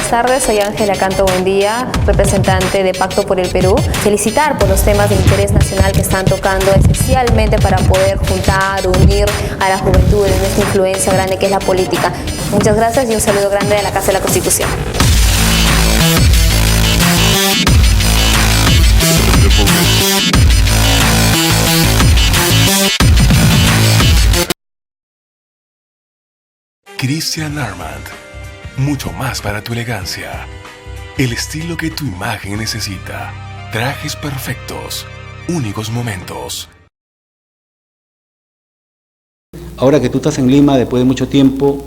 buenas tardes. Soy Ángela Canto Buendía, representante de Pacto por el Perú. Felicitar por los temas de interés nacional que están tocando, especialmente para poder juntar, unir a la juventud en esta influencia grande que es la política. Muchas gracias y un saludo grande de la Casa de la Constitución. Christian Armand, mucho más para tu elegancia. El estilo que tu imagen necesita. Trajes perfectos, únicos momentos. Ahora que tú estás en Lima, después de mucho tiempo,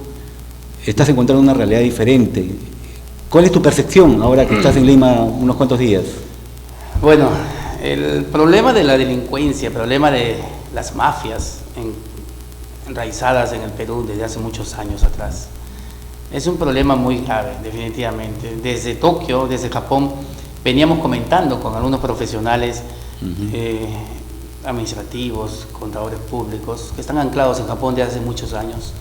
estás encontrando una realidad diferente. ¿Cuál es tu percepción ahora que estás en Lima unos cuantos días? Bueno, el problema de la delincuencia, el problema de las mafias enraizadas en el Perú desde hace muchos años atrás, es un problema muy grave, definitivamente. Desde Tokio, desde Japón, veníamos comentando con algunos profesionales administrativos, contadores públicos, que están anclados en Japón desde hace muchos años.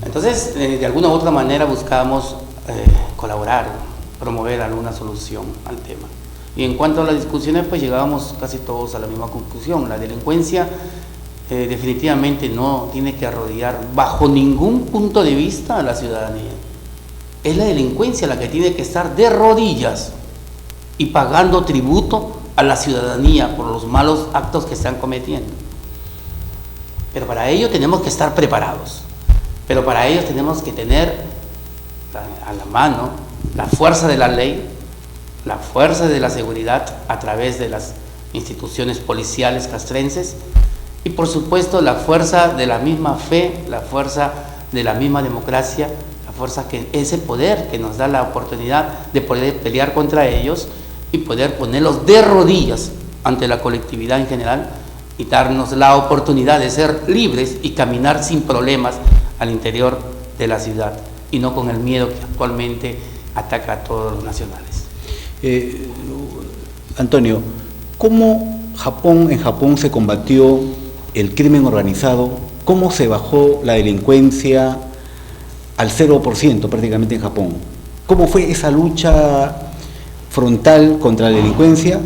Entonces, de alguna u otra manera buscábamos colaborar, promover alguna solución al tema. Y en cuanto a las discusiones, pues llegábamos casi todos a la misma conclusión. La delincuencia definitivamente no tiene que arrodillar bajo ningún punto de vista a la ciudadanía. Es la delincuencia la que tiene que estar de rodillas y pagando tributo a la ciudadanía por los malos actos que están cometiendo. Pero para ello tenemos que estar preparados. Pero para ello tenemos que tener a la mano la fuerza de la ley, la fuerza de la seguridad a través de las instituciones policiales castrenses y por supuesto la fuerza de la misma fe, la fuerza de la misma democracia, la fuerza que ese poder que nos da la oportunidad de poder pelear contra ellos y poder ponerlos de rodillas ante la colectividad en general y darnos la oportunidad de ser libres y caminar sin problemas al interior de la ciudad y no con el miedo que actualmente ataca a todos los nacionales. Antonio, ¿cómo en Japón se combatió el crimen organizado? ¿Cómo se bajó la delincuencia al 0% prácticamente en Japón? ¿Cómo fue esa lucha frontal contra la delincuencia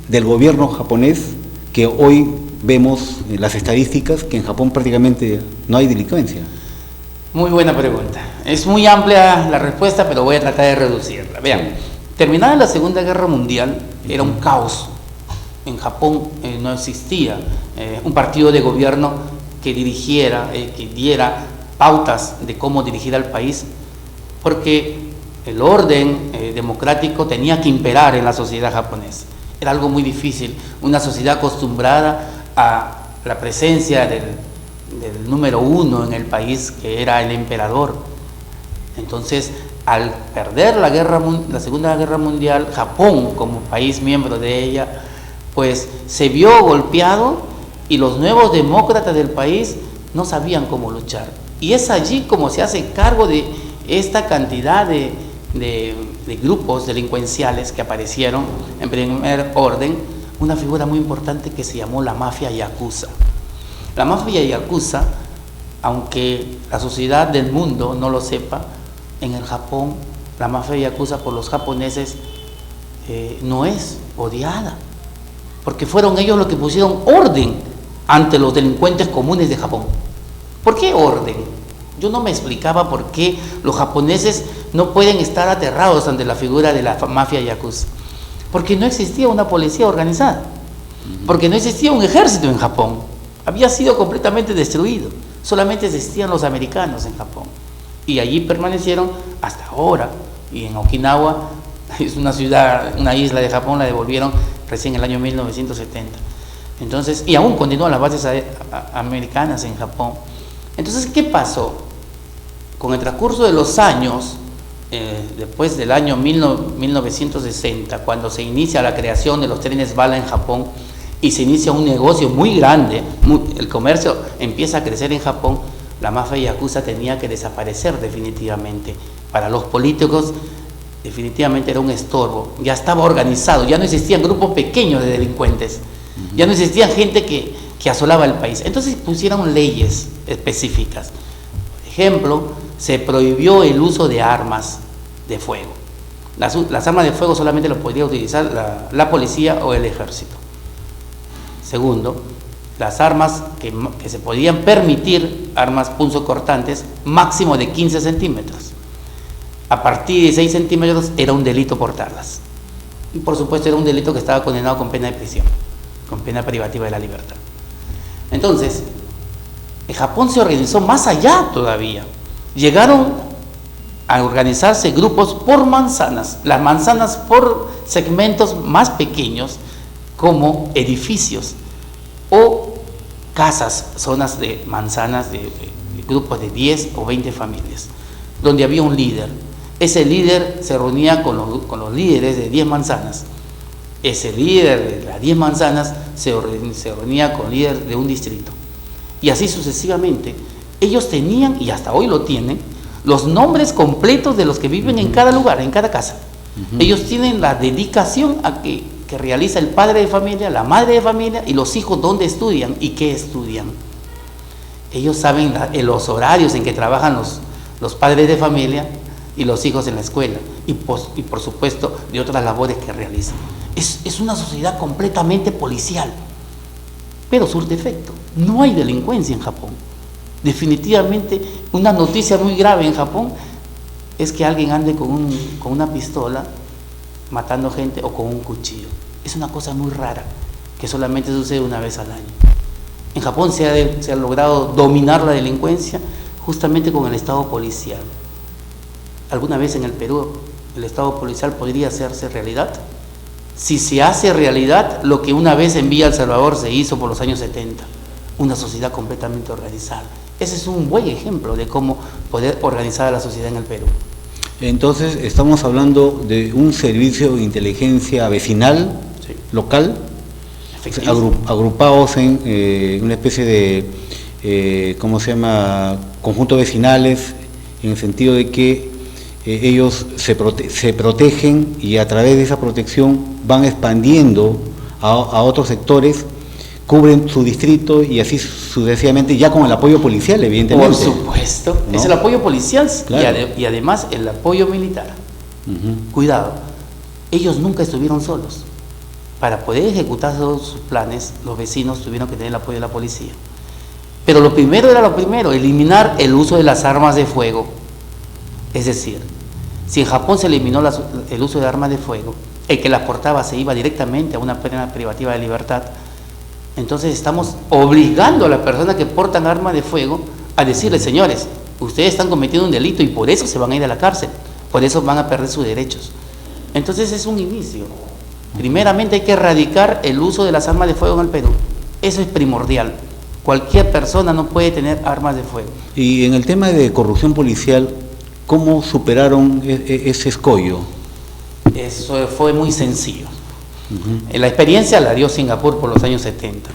del gobierno japonés, que hoy vemos en las estadísticas que en Japón prácticamente no hay delincuencia? Muy buena pregunta. Es muy amplia la respuesta, pero voy a tratar de reducirla. Vean, terminada la Segunda Guerra Mundial, era un caos. En Japón no existía un partido de gobierno que dirigiera, que diera pautas de cómo dirigir al país, porque el orden democrático tenía que imperar en la sociedad japonesa. Era algo muy difícil, una sociedad acostumbrada a la presencia del número uno en el país, que era el emperador. Entonces, al perder la Segunda Guerra Mundial, Japón como país miembro de ella, pues se vio golpeado y los nuevos demócratas del país no sabían cómo luchar. Y es allí como se hace cargo de esta cantidad de grupos delincuenciales que aparecieron en primer orden, una figura muy importante que se llamó la mafia yakuza. La mafia yakuza, aunque la sociedad del mundo no lo sepa, en el Japón la mafia yakuza por los japoneses no es odiada, porque fueron ellos los que pusieron orden ante los delincuentes comunes de Japón. ¿Por qué orden? Yo no me explicaba por qué los japoneses no pueden estar aterrados ante la figura de la mafia yakuza. Porque no existía una policía organizada, porque no existía un ejército en Japón, había sido completamente destruido, solamente existían los americanos en Japón. Y allí permanecieron hasta ahora, y en Okinawa, es una ciudad, una isla de Japón, la devolvieron recién en el año 1970. Entonces, y aún continúan las bases americanas en Japón. Entonces, ¿qué pasó? Con el transcurso de los años, después del año 1960, cuando se inicia la creación de los trenes bala en Japón y se inicia un negocio muy grande, el comercio empieza a crecer en Japón, la mafia yakuza tenía que desaparecer definitivamente. Para los políticos definitivamente era un estorbo, ya estaba organizado, ya no existían grupos pequeños de delincuentes, ya no existía gente que asolaba el país. Entonces pusieron leyes específicas. Por ejemplo, se prohibió el uso de armas de fuego. Las armas de fuego solamente lo podría utilizar la policía o el ejército. Segundo, las armas que se podían permitir, armas punzocortantes, máximo de 15 centímetros. A partir de 6 centímetros era un delito portarlas. Y por supuesto era un delito que estaba condenado con pena de prisión, con pena privativa de la libertad. Entonces, en Japón se organizó más allá todavía. Llegaron a organizarse grupos por manzanas, las manzanas por segmentos más pequeños, como edificios o casas, zonas de manzanas de grupos de 10 o 20 familias, donde había un líder. Ese líder se reunía con los líderes de 10 manzanas. Ese líder de las 10 manzanas se reunía con el líder de un distrito. Y así sucesivamente. Ellos tenían, y hasta hoy lo tienen, los nombres completos de los que viven en cada lugar, en cada casa. Ellos tienen la dedicación a que realiza el padre de familia, la madre de familia y los hijos dónde estudian y qué estudian. Ellos saben los horarios en que trabajan los padres de familia y los hijos en la escuela y por supuesto de otras labores que realizan. Es una sociedad completamente policial, pero surte efecto. No hay delincuencia en Japón. Definitivamente una noticia muy grave en Japón es que alguien ande con una pistola matando gente o con un cuchillo. Es una cosa muy rara que solamente sucede una vez al año. En Japón se ha logrado dominar la delincuencia justamente con el Estado policial. ¿Alguna vez en el Perú el Estado policial podría hacerse realidad? Si se hace realidad lo que una vez en Villa El Salvador se hizo por los años 70, una sociedad completamente organizada. Ese es un buen ejemplo de cómo poder organizar a la sociedad en el Perú. Entonces, estamos hablando de un servicio de inteligencia vecinal, sí, local, agrupados en una especie de, conjuntos vecinales, en el sentido de que ellos se protegen y a través de esa protección van expandiendo a otros sectores, cubren su distrito y así sucesivamente, ya con el apoyo policial, evidentemente. Por supuesto, ¿no? Es el apoyo policial, claro, y además el apoyo militar. Cuidado, ellos nunca estuvieron solos. Para poder ejecutar todos sus planes, los vecinos tuvieron que tener el apoyo de la policía. Pero lo primero era eliminar el uso de las armas de fuego. Es decir, si en Japón se eliminó el uso de armas de fuego, el que las portaba se iba directamente a una pena privativa de libertad. Entonces estamos obligando a las personas que portan armas de fuego a decirles: señores, ustedes están cometiendo un delito y por eso se van a ir a la cárcel, por eso van a perder sus derechos. Entonces es un inicio. Primeramente hay que erradicar el uso de las armas de fuego en el Perú. Eso es primordial. Cualquier persona no puede tener armas de fuego. Y en el tema de corrupción policial, ¿cómo superaron ese escollo? Eso fue muy sencillo. La experiencia la dio Singapur por los años 70.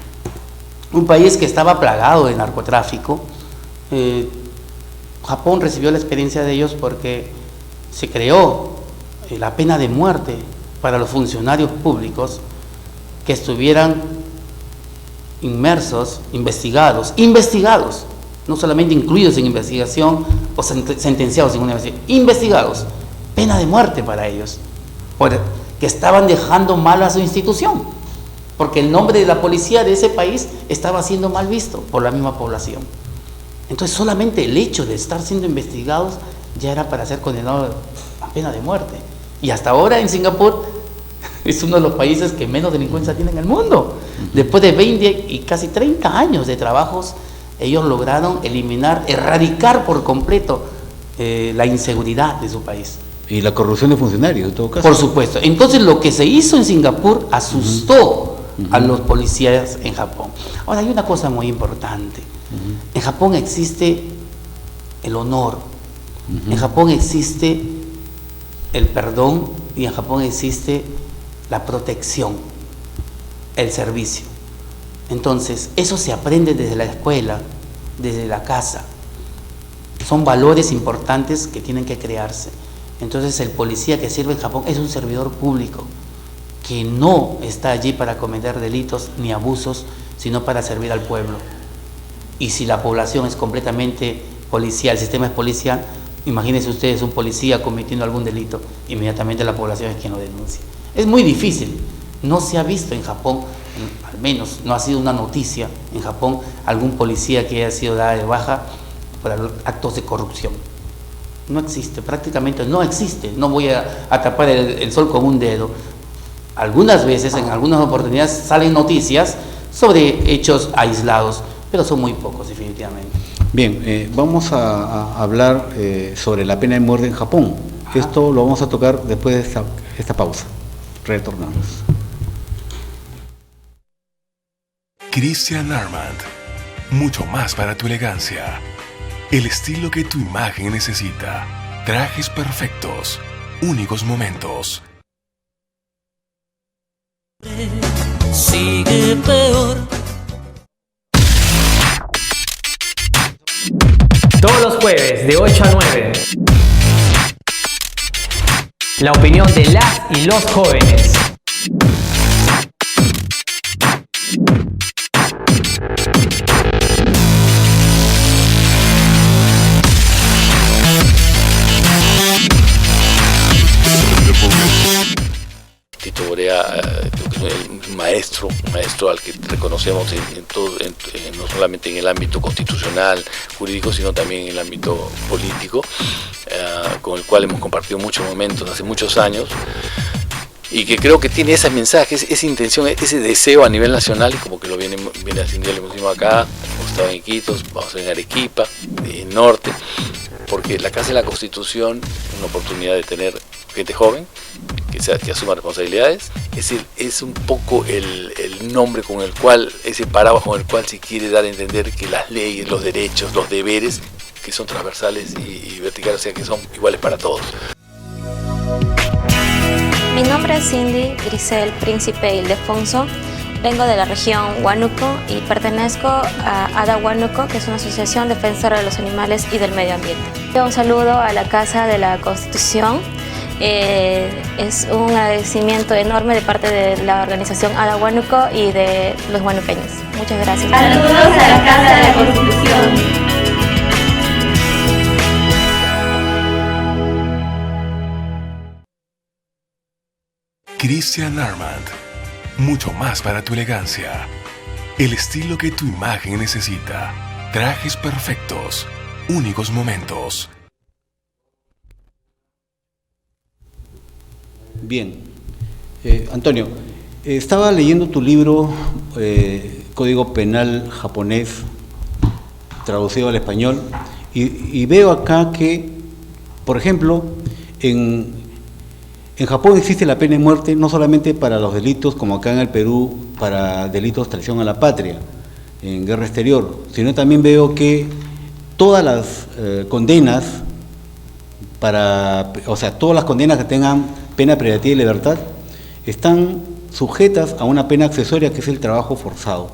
Un país que estaba plagado de narcotráfico. Japón recibió la experiencia de ellos porque se creó la pena de muerte para los funcionarios públicos que estuvieran inmersos, investigados, no solamente incluidos en investigación o sentenciados en una investigación, investigados, pena de muerte para ellos, que estaban dejando mal a su institución, porque el nombre de la policía de ese país estaba siendo mal visto por la misma población. Entonces solamente el hecho de estar siendo investigados ya era para ser condenado a pena de muerte. Y hasta ahora en Singapur es uno de los países que menos delincuencia tiene en el mundo. Después de 20 y casi 30 años de trabajos, ellos lograron erradicar por completo la inseguridad de su país. Y la corrupción de funcionarios, en todo caso. Por supuesto. Entonces lo que se hizo en Singapur asustó a los policías en Japón. Ahora hay una cosa muy importante. En Japón existe el honor, en Japón existe el perdón y en Japón existe la protección, el servicio. Entonces, eso se aprende desde la escuela, desde la casa. Son valores importantes que tienen que crearse. Entonces, el policía que sirve en Japón es un servidor público que no está allí para cometer delitos ni abusos, sino para servir al pueblo. Y si la población es completamente policial, el sistema es policial, Imagínense ustedes un policía cometiendo algún delito, inmediatamente la población es quien lo denuncia. Es muy difícil. No se ha visto en Japón, al menos no ha sido una noticia en Japón, algún policía que haya sido dada de baja por actos de corrupción. No existe, prácticamente no existe. No voy a tapar el sol con un dedo. Algunas veces, en algunas oportunidades, salen noticias sobre hechos aislados, pero son muy pocos, definitivamente. Bien, vamos a hablar sobre la pena de muerte en Japón. Ajá. Esto lo vamos a tocar después de esta pausa. Retornamos. Christian Armand, mucho más para tu elegancia. El estilo que tu imagen necesita. Trajes perfectos, únicos momentos. Sigue peor. Todos los jueves de 8 a 9. La opinión de las y los jóvenes. Tito Borea, un maestro al que reconocemos no solamente en el ámbito constitucional, jurídico, sino también en el ámbito político, con el cual hemos compartido muchos momentos hace muchos años, y que creo que tiene esos mensajes, esa intención, ese deseo a nivel nacional, y como que lo viene haciendo, ya lo hicimos acá, hemos estado en Iquitos, vamos a estar en Arequipa, en Norte, porque la Casa de la Constitución es una oportunidad de tener gente joven, que asuma responsabilidades. Es decir, es un poco el nombre con el cual, ese paraguas con el cual se quiere dar a entender que las leyes, los derechos, los deberes, que son transversales y verticales, o sea, que son iguales para todos. Mi nombre es Cindy Grisel Príncipe Ildefonso. Vengo de la región Huánuco y pertenezco a ADA Huánuco, que es una asociación defensora de los animales y del medio ambiente. Un saludo a la Casa de la Constitución. Es un agradecimiento enorme de parte de la organización ADA Huánuco y de los huanuqueños. Muchas gracias. Saludos a la Casa de la Constitución. Christian Armand, mucho más para tu elegancia. El estilo que tu imagen necesita. Trajes perfectos, únicos momentos. Bien. Antonio, estaba leyendo tu libro Código Penal Japonés, traducido al español, y veo acá que, por ejemplo, en Japón existe la pena de muerte no solamente para los delitos, como acá en el Perú, para delitos de traición a la patria, en guerra exterior, sino también veo que todas las condenas, todas las condenas que tengan pena privativa de libertad, están sujetas a una pena accesoria que es el trabajo forzado.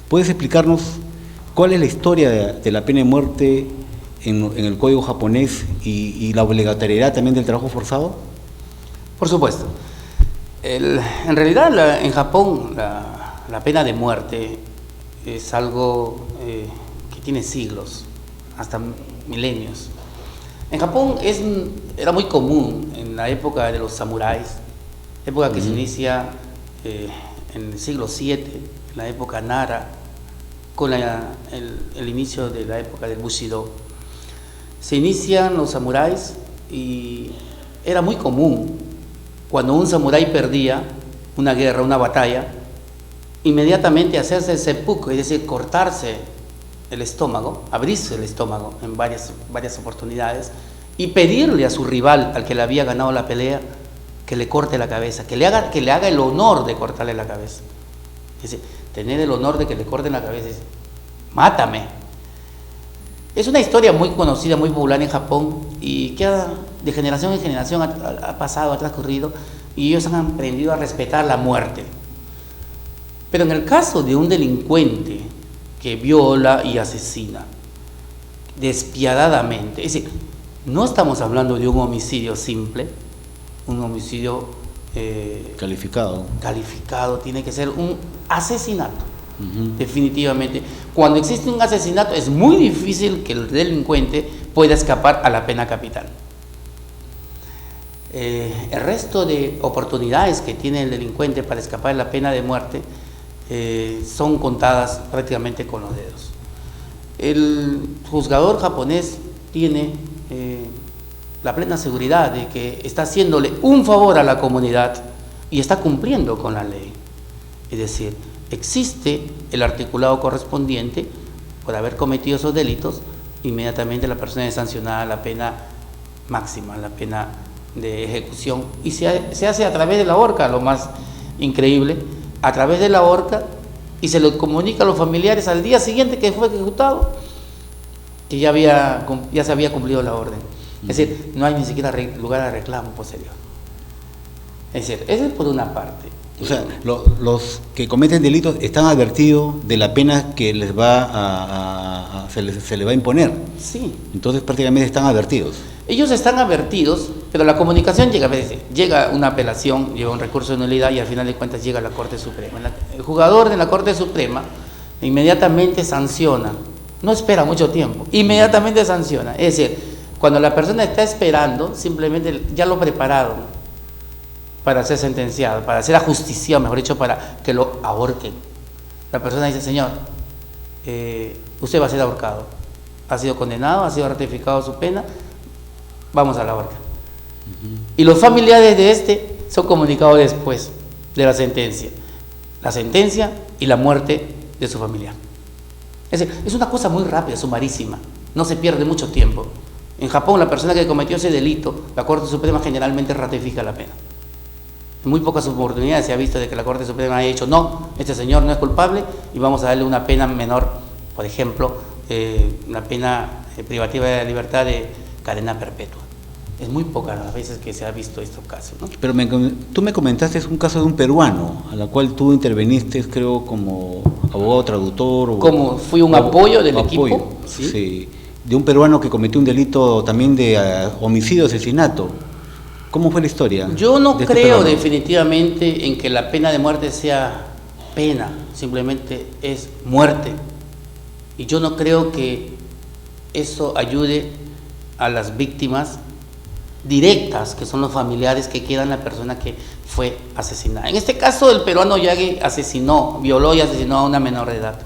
¿Puedes explicarnos cuál es la historia de la pena de muerte en el código japonés y la obligatoriedad también del trabajo forzado? Por supuesto. En realidad, en Japón, la pena de muerte es algo que tiene siglos, hasta milenios. En Japón era muy común en la época de los samuráis, época que se inicia en el siglo VII, en la época Nara, con el inicio de la época del Bushido. Se inician los samuráis y era muy común. Cuando un samurái perdía una guerra, una batalla, inmediatamente hacerse el seppuku, es decir, cortarse el estómago, abrirse el estómago en varias oportunidades y pedirle a su rival, al que le había ganado la pelea, que le corte la cabeza, que le haga el honor de cortarle la cabeza. Es decir, tener el honor de que le corten la cabeza, es, mátame. Es una historia muy conocida, muy popular en Japón y que de generación en generación ha pasado, ha transcurrido, y ellos han aprendido a respetar la muerte. Pero en el caso de un delincuente que viola y asesina despiadadamente, es decir, no estamos hablando de un homicidio simple, un homicidio calificado, tiene que ser un asesinato. Definitivamente. Cuando existe un asesinato es muy difícil que el delincuente pueda escapar a la pena capital. El resto de oportunidades que tiene el delincuente para escapar de la pena de muerte son contadas prácticamente con los dedos. El juzgador japonés tiene la plena seguridad de que está haciéndole un favor a la comunidad y está cumpliendo con la ley. Es decir, existe el articulado correspondiente por haber cometido esos delitos, inmediatamente la persona es sancionada a la pena máxima, la pena de ejecución, y se hace a través de la horca, lo más increíble, a través de la horca, y se lo comunica a los familiares al día siguiente que fue ejecutado, que ya se había cumplido la orden. Es decir, no hay ni siquiera lugar a reclamo posterior. Es decir, eso es por una parte. O sea, los que cometen delitos están advertidos de la pena que les va se les va a imponer. Sí. Entonces prácticamente están advertidos. Ellos están advertidos, pero la comunicación llega una apelación, llega un recurso de nulidad y al final de cuentas llega a la Corte Suprema. El jugador de la Corte Suprema inmediatamente sanciona, no espera mucho tiempo, inmediatamente sanciona. Es decir, cuando la persona está esperando, simplemente ya lo prepararon para ser sentenciado, para ser ajusticiado, mejor dicho, para que lo ahorquen. La persona dice: señor, usted va a ser ahorcado, ha sido condenado, ha sido ratificado su pena, vamos a la horca. Y los familiares de este son comunicados después de la sentencia y la muerte de su familiar. Es decir, es una cosa muy rápida, sumarísima, no se pierde mucho tiempo. En Japón, la persona que cometió ese delito, la Corte Suprema generalmente ratifica la pena. En muy pocas oportunidades se ha visto de que la Corte Suprema haya dicho: no, este señor no es culpable y vamos a darle una pena menor, por ejemplo, una pena privativa de la libertad de cadena perpetua. Es muy pocas las veces que se ha visto estos casos, ¿no? Pero tú me comentaste un caso de un peruano, a la cual tú interveniste, creo, como abogado traductor. Como fui un apoyo del equipo. ¿Sí? Sí, de un peruano que cometió un delito también de homicidio, asesinato. ¿Cómo fue la historia? Yo no creo definitivamente en que la pena de muerte sea pena, simplemente es muerte. Y yo no creo que eso ayude a las víctimas directas, que son los familiares que quedan la persona que fue asesinada. En este caso, el peruano Yagi violó y asesinó a una menor de edad.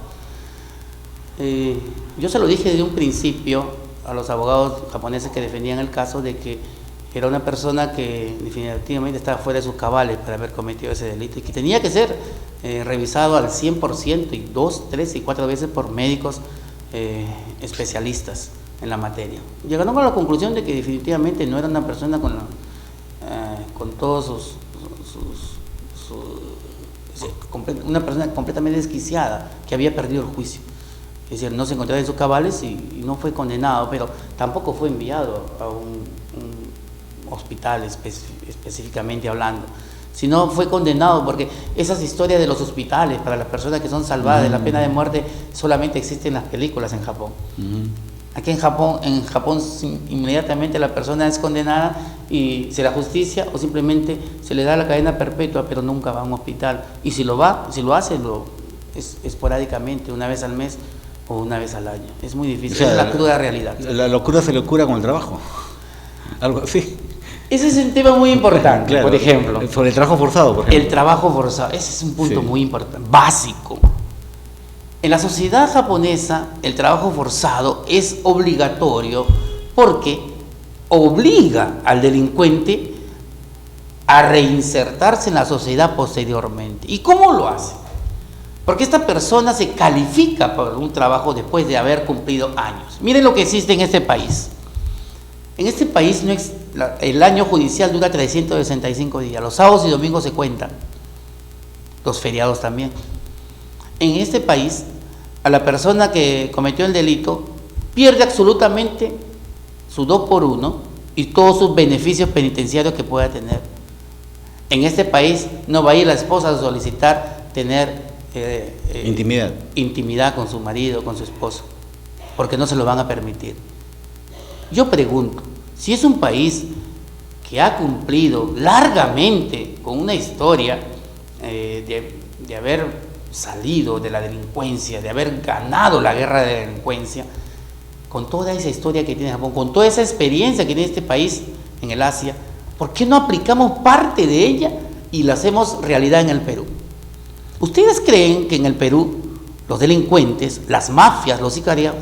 Yo se lo dije desde un principio a los abogados japoneses que defendían el caso, de que era una persona que definitivamente estaba fuera de sus cabales para haber cometido ese delito y que tenía que ser revisado al 100% y 2, 3 y 4 veces por médicos especialistas en la materia. Llegaron a la conclusión de que definitivamente no era una persona con todos una persona completamente desquiciada, que había perdido el juicio. Es decir, no se encontraba en sus cabales y no fue condenado, pero tampoco fue enviado a un hospital específicamente hablando, sino fue condenado, porque esas historias de los hospitales para las personas que son salvadas de la pena de muerte solamente existen en las películas en Japón. Aquí en Japón inmediatamente la persona es condenada y se la justicia, o simplemente se le da la cadena perpetua, pero nunca va a un hospital. Y si lo hace esporádicamente, una vez al mes o una vez al año. Es muy difícil, o sea, es la cruda realidad. La locura se le cura con el trabajo, algo así. Ese es un tema muy importante, claro, por ejemplo. Sobre el trabajo forzado, por ejemplo. El trabajo forzado, ese es un punto muy importante, básico. En la sociedad japonesa, el trabajo forzado es obligatorio porque obliga al delincuente a reinsertarse en la sociedad posteriormente. ¿Y cómo lo hace? Porque esta persona se califica por un trabajo después de haber cumplido años. Miren lo que existe en este país. En este país el año judicial dura 365 días. Los sábados y domingos se cuentan. Los feriados también. En este país, a la persona que cometió el delito pierde absolutamente su 2x1 y todos sus beneficios penitenciarios que pueda tener. En este país no va a ir la esposa a solicitar tener intimidad con su marido, con su esposo, porque no se lo van a permitir. Yo pregunto, si es un país que ha cumplido largamente con una historia de haber salido de la delincuencia, de haber ganado la guerra de la delincuencia, con toda esa historia que tiene Japón, con toda esa experiencia que tiene este país en el Asia, ¿por qué no aplicamos parte de ella y la hacemos realidad en el Perú? ¿Ustedes creen que en el Perú los delincuentes, las mafias, los sicarios,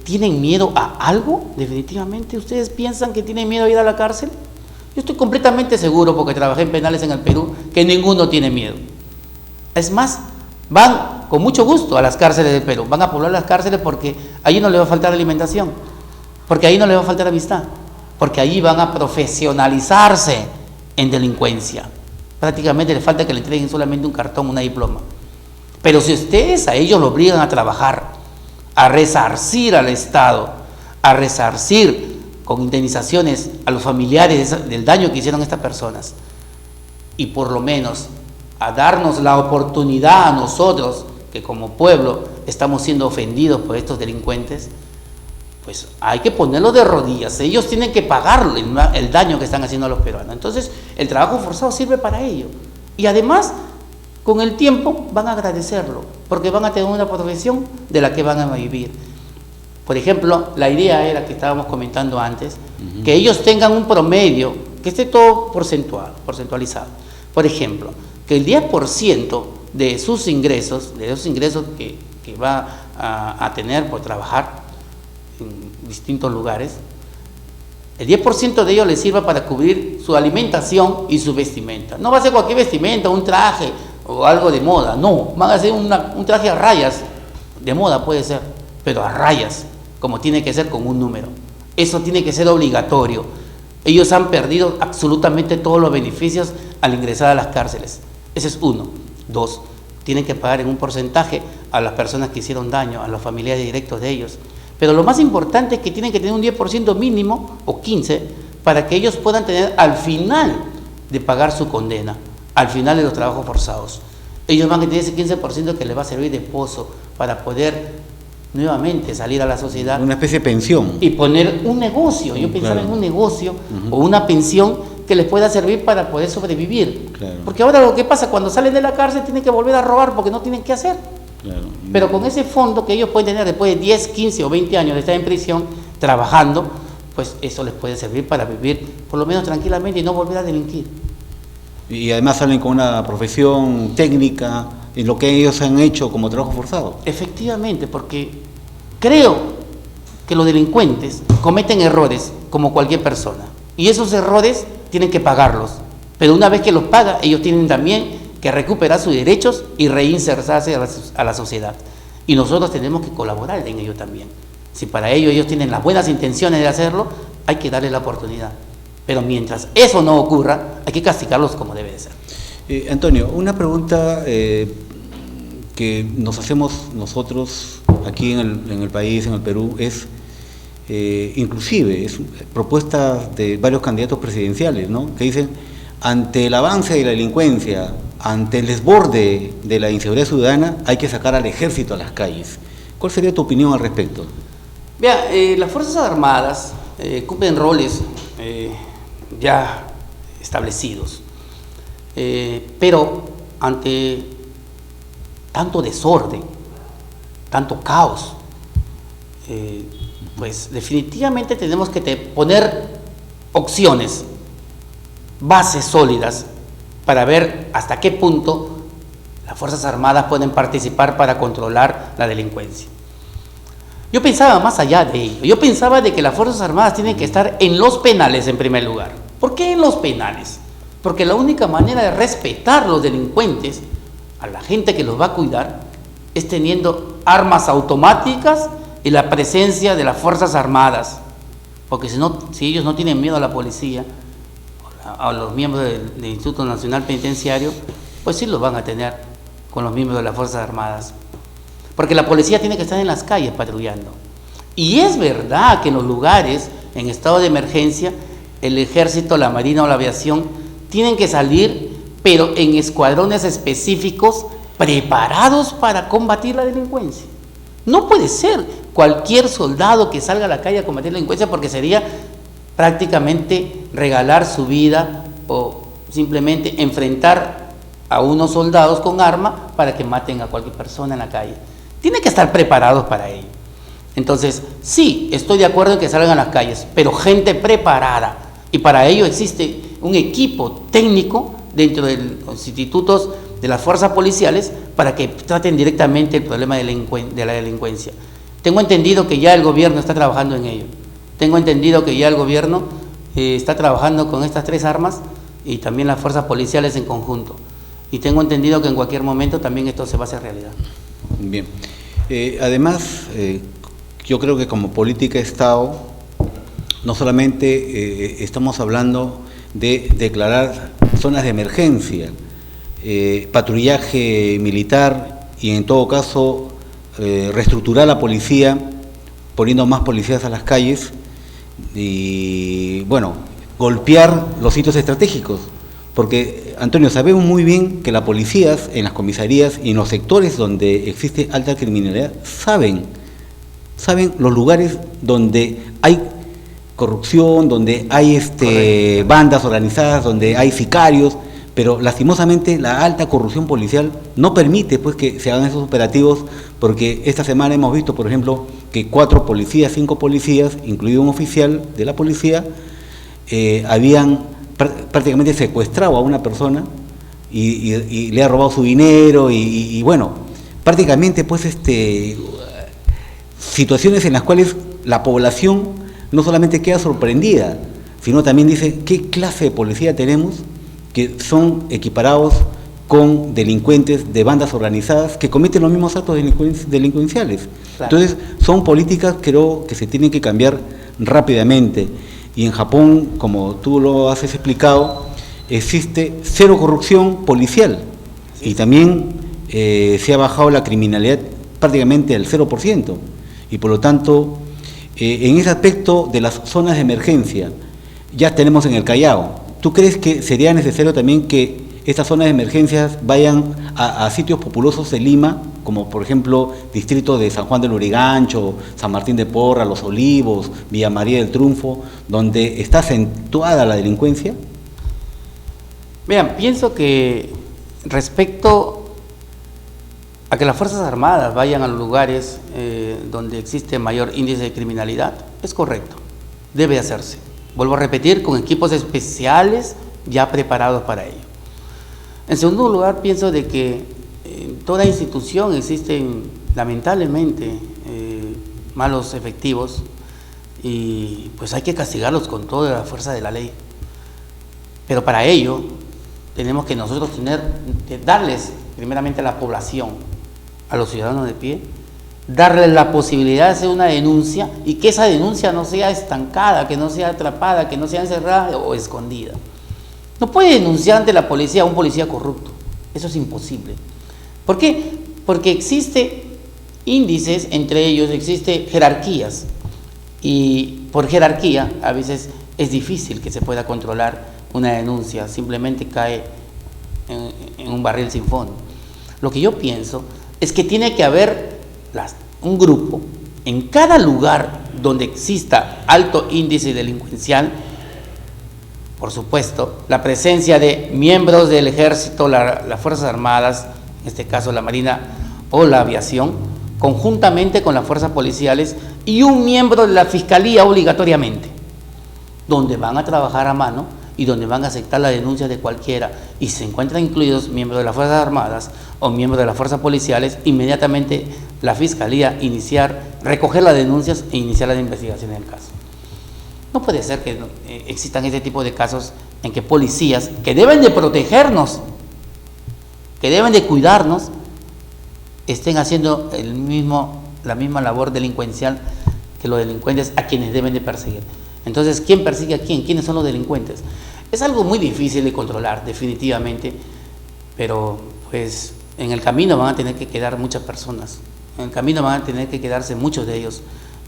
tienen miedo a algo? Definitivamente. ¿Ustedes piensan que tienen miedo a ir a la cárcel? Yo estoy completamente seguro, porque trabajé en penales en el Perú, que ninguno tiene miedo. Es más, van con mucho gusto a las cárceles del Perú, van a poblar las cárceles porque allí no les va a faltar alimentación, porque ahí no les va a faltar amistad, porque allí van a profesionalizarse en delincuencia. Prácticamente les falta que le entreguen solamente un cartón, una diploma. Pero si ustedes a ellos lo obligan a trabajar, a resarcir al Estado, a resarcir con indemnizaciones a los familiares del daño que hicieron estas personas, y por lo menos a darnos la oportunidad a nosotros, que como pueblo estamos siendo ofendidos por estos delincuentes, pues hay que ponerlo de rodillas. Ellos tienen que pagar el daño que están haciendo a los peruanos. Entonces el trabajo forzado sirve para ello, y además con el tiempo van a agradecerlo, porque van a tener una profesión de la que van a vivir. Por ejemplo, la idea era que estábamos comentando antes, que ellos tengan un promedio, que esté todo porcentualizado. Por ejemplo, que el 10% de sus ingresos, que va a tener por trabajar en distintos lugares, el 10% de ellos les sirva para cubrir su alimentación y su vestimenta. No va a ser cualquier vestimenta, un traje o algo de moda, no, van a hacer un traje a rayas, de moda puede ser, pero a rayas, como tiene que ser, con un número. Eso tiene que ser obligatorio. Ellos han perdido absolutamente todos los beneficios al ingresar a las cárceles. Ese es uno. Dos, tienen que pagar en un porcentaje a las personas que hicieron daño, a los familiares directos de ellos. Pero lo más importante es que tienen que tener un 10% mínimo, o 15%, para que ellos puedan tener al final de pagar su condena, al final de los trabajos forzados. Ellos van a tener ese 15% que les va a servir de pozo para poder nuevamente salir a la sociedad. Una especie de pensión. Y poner un negocio. Yo pensaba en un negocio o una pensión que les pueda servir para poder sobrevivir. Claro. Porque ahora lo que pasa, cuando salen de la cárcel tienen que volver a robar porque no tienen qué hacer. Claro. Pero con ese fondo que ellos pueden tener después de 10, 15 o 20 años de estar en prisión trabajando, pues eso les puede servir para vivir por lo menos tranquilamente y no volver a delinquir. Y además salen con una profesión técnica en lo que ellos han hecho como trabajo forzado. Efectivamente, porque creo que los delincuentes cometen errores como cualquier persona, y esos errores tienen que pagarlos, pero una vez que los paga, ellos tienen también que recuperar sus derechos y reinsertarse a la sociedad, y nosotros tenemos que colaborar en ello también. Si para ello ellos tienen las buenas intenciones de hacerlo, hay que darles la oportunidad, pero mientras eso no ocurra, hay que castigarlos como debe de ser. Antonio, una pregunta que nos hacemos nosotros aquí en el país, en el Perú, es inclusive es propuestas de varios candidatos presidenciales, ¿no?, que dicen: ante el avance de la delincuencia, ante el desborde de la inseguridad ciudadana, hay que sacar al ejército a las calles. ¿Cuál sería tu opinión al respecto? Vea, las Fuerzas Armadas cumplen roles ya establecidos, pero ante tanto desorden, tanto caos, pues definitivamente tenemos que poner opciones, bases sólidas, para ver hasta qué punto las Fuerzas Armadas pueden participar para controlar la delincuencia. Yo pensaba más allá de ello. Yo pensaba de que las Fuerzas Armadas tienen que estar en los penales en primer lugar. ¿Por qué en los penales? Porque la única manera de respetar a los delincuentes, a la gente que los va a cuidar, es teniendo armas automáticas y la presencia de las Fuerzas Armadas. Porque si ellos no tienen miedo a la policía, a los miembros del Instituto Nacional Penitenciario, pues sí los van a tener con los miembros de las Fuerzas Armadas. Porque la policía tiene que estar en las calles patrullando. Y es verdad que en los lugares en estado de emergencia, el ejército, la marina o la aviación tienen que salir, pero en escuadrones específicos preparados para combatir la delincuencia. No puede ser cualquier soldado que salga a la calle a combatir la delincuencia, porque sería prácticamente regalar su vida o simplemente enfrentar a unos soldados con arma para que maten a cualquier persona en la calle. Tienen que estar preparados para ello. Entonces, sí, estoy de acuerdo en que salgan a las calles, pero gente preparada. Y para ello existe un equipo técnico dentro de los institutos de las fuerzas policiales para que traten directamente el problema de la delincuencia. Tengo entendido que ya el gobierno está trabajando en ello. Tengo entendido que ya el gobierno está trabajando con estas 3 armas y también las fuerzas policiales en conjunto. Y tengo entendido que en cualquier momento también esto se va a hacer realidad. Bien. Además, yo creo que como política de Estado, no solamente estamos hablando de declarar zonas de emergencia, patrullaje militar y en todo caso reestructurar la policía, poniendo más policías a las calles y, bueno, golpear los sitios estratégicos. Porque, Antonio, sabemos muy bien que las policías en las comisarías y en los sectores donde existe alta criminalidad saben los lugares donde hay corrupción, donde hay bandas organizadas, donde hay sicarios, pero lastimosamente la alta corrupción policial no permite pues que se hagan esos operativos, porque esta semana hemos visto, por ejemplo, que 4 policías, 5 policías, incluido un oficial de la policía, habían prácticamente secuestrado a una persona y le ha robado su dinero y bueno, prácticamente pues situaciones en las cuales la población no solamente queda sorprendida, sino también dice, ¿qué clase de policía tenemos que son equiparados con delincuentes de bandas organizadas que cometen los mismos actos delincuenciales? Claro. Entonces, son políticas creo que se tienen que cambiar rápidamente. Y en Japón, como tú lo has explicado, existe 0 corrupción policial y también se ha bajado la criminalidad prácticamente al 0%. Y por lo tanto, en ese aspecto de las zonas de emergencia, ya tenemos en el Callao. ¿Tú crees que sería necesario también que estas zonas de emergencias vayan a sitios populosos de Lima, como por ejemplo distrito de San Juan del Lurigancho, San Martín de Porra, Los Olivos, Villa María del Triunfo, donde está acentuada la delincuencia? Vean, pienso que respecto a que las Fuerzas Armadas vayan a los lugares donde existe mayor índice de criminalidad, es correcto, debe hacerse. Vuelvo a repetir, con equipos especiales ya preparados para ello. En segundo lugar, pienso de que en toda institución existen lamentablemente malos efectivos y pues hay que castigarlos con toda la fuerza de la ley. Pero para ello tenemos que nosotros darles primeramente a la población, a los ciudadanos de pie, darles la posibilidad de hacer una denuncia y que esa denuncia no sea estancada, que no sea atrapada, que no sea encerrada o escondida. No puede denunciar ante la policía a un policía corrupto, eso es imposible. ¿Por qué? Porque existe índices, entre ellos existe jerarquías y por jerarquía a veces es difícil que se pueda controlar una denuncia, simplemente cae en un barril sin fondo. Lo que yo pienso es que tiene que haber un grupo en cada lugar donde exista alto índice delincuencial, por supuesto, la presencia de miembros del ejército, las Fuerzas Armadas, en este caso la Marina o la aviación, conjuntamente con las fuerzas policiales y un miembro de la Fiscalía obligatoriamente, donde van a trabajar a mano y donde van a aceptar la denuncia de cualquiera y se encuentran incluidos miembros de las Fuerzas Armadas o miembros de las fuerzas policiales, inmediatamente la Fiscalía recoger las denuncias e iniciar la investigación del caso. No puede ser que existan este tipo de casos en que policías que deben de protegernos, que deben de cuidarnos, estén haciendo la misma labor delincuencial que los delincuentes a quienes deben de perseguir. Entonces, ¿quién persigue a quién? ¿Quiénes son los delincuentes? Es algo muy difícil de controlar, definitivamente, pero pues en el camino van a tener que quedar muchas personas, en el camino van a tener que quedarse muchos de ellos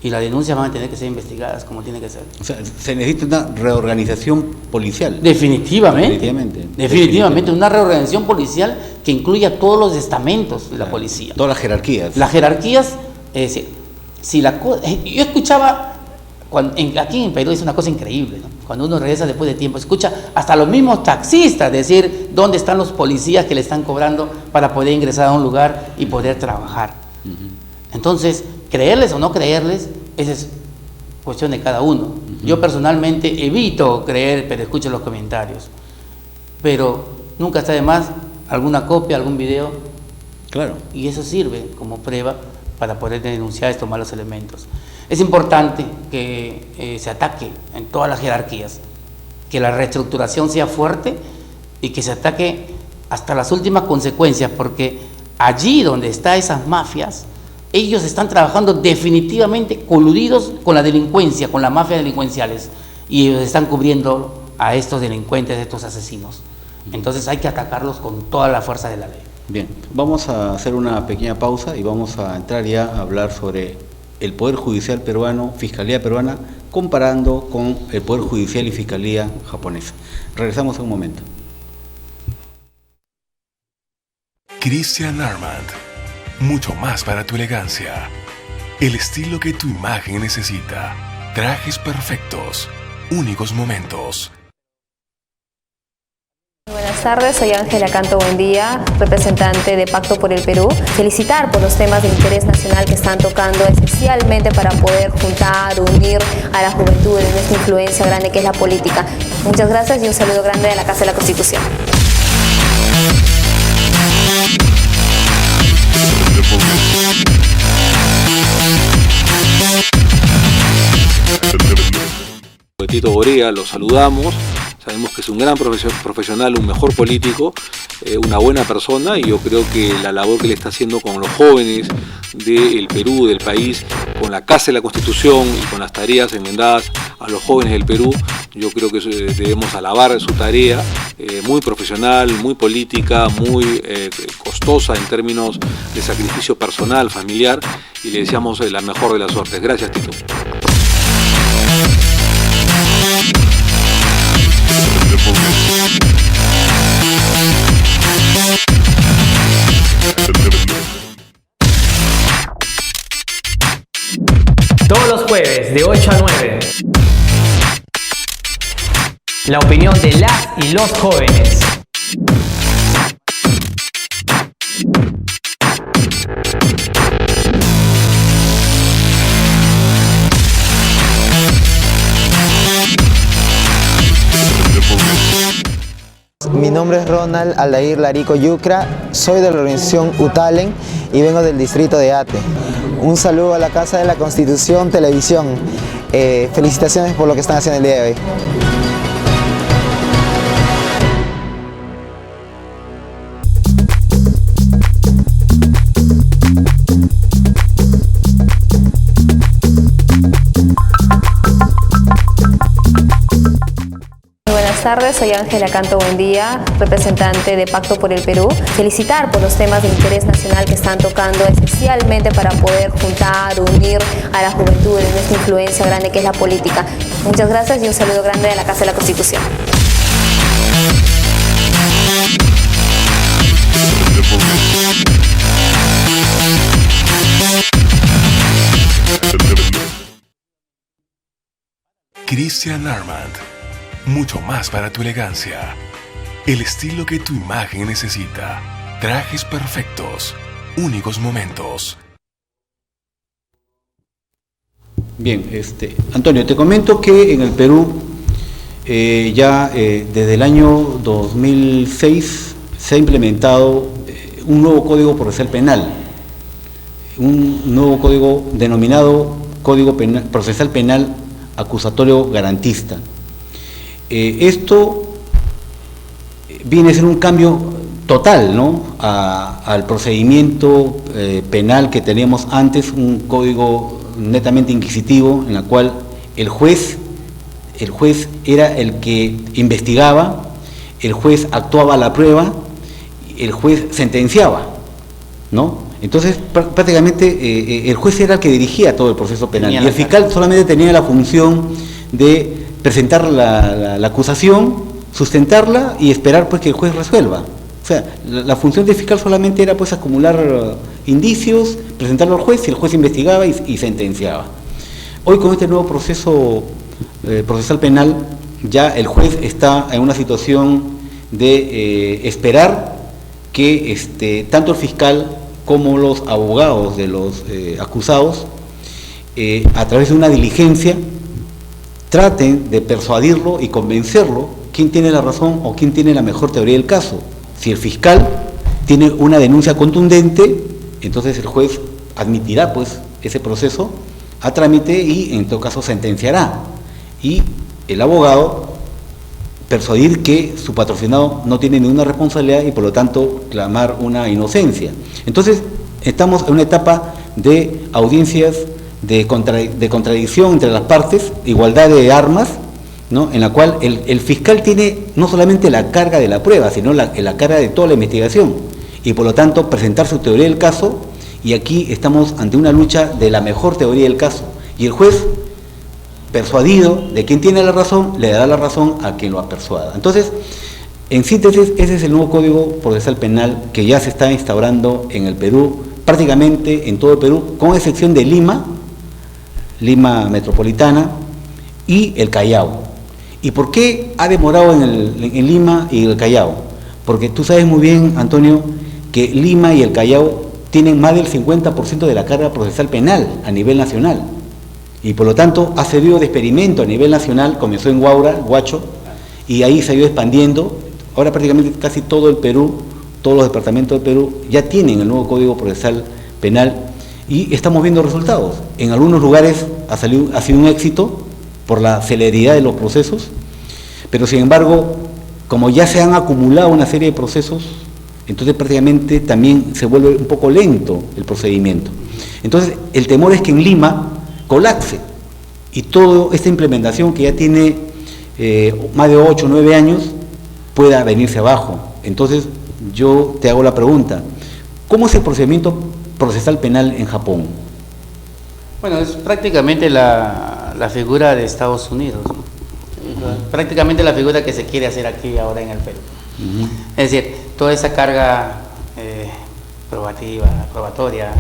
y las denuncias van a tener que ser investigadas como tiene que ser. O sea, se necesita una reorganización policial. Definitivamente una reorganización policial que incluya todos los estamentos de la policía. Todas las jerarquías. Las jerarquías, yo escuchaba, aquí en Perú es una cosa increíble, ¿no? Cuando uno regresa después de tiempo, escucha hasta los mismos taxistas decir dónde están los policías que le están cobrando para poder ingresar a un lugar y poder trabajar. Entonces, creerles o no creerles, esa es cuestión de cada uno. Yo personalmente evito creer, pero escucho los comentarios. Pero nunca está de más alguna copia, algún video. Claro. Y eso sirve como prueba para poder denunciar estos malos elementos. Es importante que se ataque en todas las jerarquías, que la reestructuración sea fuerte y que se ataque hasta las últimas consecuencias, porque allí donde están esas mafias, ellos están trabajando definitivamente coludidos con la delincuencia, con las mafias delincuenciales, y ellos están cubriendo a estos delincuentes, a estos asesinos. Entonces hay que atacarlos con toda la fuerza de la ley. Bien, vamos a hacer una pequeña pausa y vamos a entrar ya a hablar sobre el Poder Judicial peruano, Fiscalía peruana, comparando con el Poder Judicial y Fiscalía japonesa. Regresamos en un momento. Christian Armand, mucho más para tu elegancia. El estilo que tu imagen necesita. Trajes perfectos, únicos momentos. Buenas tardes, soy Ángela Canto Buendía, representante de Pacto por el Perú. Felicitar por los temas de interés nacional que están tocando, especialmente para poder juntar, unir a la juventud en esta influencia grande que es la política. Muchas gracias y un saludo grande de la Casa de la Constitución. Tito Borea, lo saludamos, sabemos que es un gran profesional, un mejor político, una buena persona, y yo creo que la labor que le está haciendo con los jóvenes del Perú, del país, con la Casa de la Constitución y con las tareas enmendadas a los jóvenes del Perú, yo creo que debemos alabar su tarea, muy profesional, muy política, muy costosa en términos de sacrificio personal, familiar, y le deseamos la mejor de las suertes. Gracias, Tito. Todos los jueves de 8 a 9. La opinión de las y los jóvenes. Mi nombre es Ronald Aldair Larico Yucra, soy de la organización UTALEN y vengo del distrito de Ate. Un saludo a la Casa de la Constitución Televisión. Felicitaciones por lo que están haciendo el día de hoy. Buenas tardes, soy Ángela Canto Buendía, representante de Pacto por el Perú. Felicitar por los temas de interés nacional que están tocando, especialmente para poder juntar, unir a la juventud en esta influencia grande que es la política. Muchas gracias y un saludo grande de la Casa de la Constitución. Christian Armand, mucho más para tu elegancia. El estilo que tu imagen necesita. Trajes perfectos, únicos momentos. Bien, Antonio, te comento que en el Perú desde el año 2006 se ha implementado un nuevo Código Procesal Penal, un nuevo código denominado Código Procesal Penal Acusatorio Garantista. Esto viene a ser un cambio total, ¿no?, al procedimiento penal que teníamos antes, un código netamente inquisitivo en el cual el juez era el que investigaba, el juez actuaba la prueba, el juez sentenciaba, ¿no? Entonces prácticamente el juez era el que dirigía todo el proceso penal y el fiscal solamente tenía la función de presentar la acusación, sustentarla y esperar pues que el juez resuelva. O sea, la función del fiscal solamente era pues acumular indicios, presentarlo al juez y el juez investigaba y sentenciaba. Hoy con este nuevo proceso procesal penal ya el juez está en una situación de esperar que tanto el fiscal como los abogados de los acusados a través de una diligencia, traten de persuadirlo y convencerlo quién tiene la razón o quién tiene la mejor teoría del caso. Si el fiscal tiene una denuncia contundente, entonces el juez admitirá pues ese proceso a trámite y en todo caso sentenciará. Y el abogado persuadir que su patrocinado no tiene ninguna responsabilidad y por lo tanto clamar una inocencia. Entonces estamos en una etapa de audiencias de contradicción entre las partes, igualdad de armas, ¿no? En la cual el fiscal tiene no solamente la carga de la prueba, sino la carga de toda la investigación y por lo tanto presentar su teoría del caso, y aquí estamos ante una lucha de la mejor teoría del caso, y el juez, persuadido de quien tiene la razón, le dará la razón a quien lo persuada. Entonces, en síntesis, ese es el nuevo Código Procesal Penal que ya se está instaurando en el Perú, prácticamente en todo el Perú, con excepción de Lima metropolitana y el Callao. ¿Y por qué ha demorado en Lima y el Callao? Porque tú sabes muy bien, Antonio, que Lima y el Callao tienen más del 50% de la carga procesal penal a nivel nacional. Y por lo tanto ha servido de experimento a nivel nacional, comenzó en Huacho, y ahí se ha ido expandiendo. Ahora prácticamente casi todo el Perú, todos los departamentos del Perú ya tienen el nuevo Código Procesal Penal y estamos viendo resultados. En algunos lugares ha sido un éxito por la celeridad de los procesos, pero sin embargo, como ya se han acumulado una serie de procesos, entonces prácticamente también se vuelve un poco lento el procedimiento. Entonces el temor es que en Lima colapse y toda esta implementación que ya tiene más de 8 o 9 años pueda venirse abajo. Entonces yo te hago la pregunta, ¿cómo es el procedimiento procesal penal en Japón? Bueno, es prácticamente la figura de Estados Unidos, ¿no? Prácticamente la figura que se quiere hacer aquí ahora en el Perú. Es decir, toda esa carga probatoria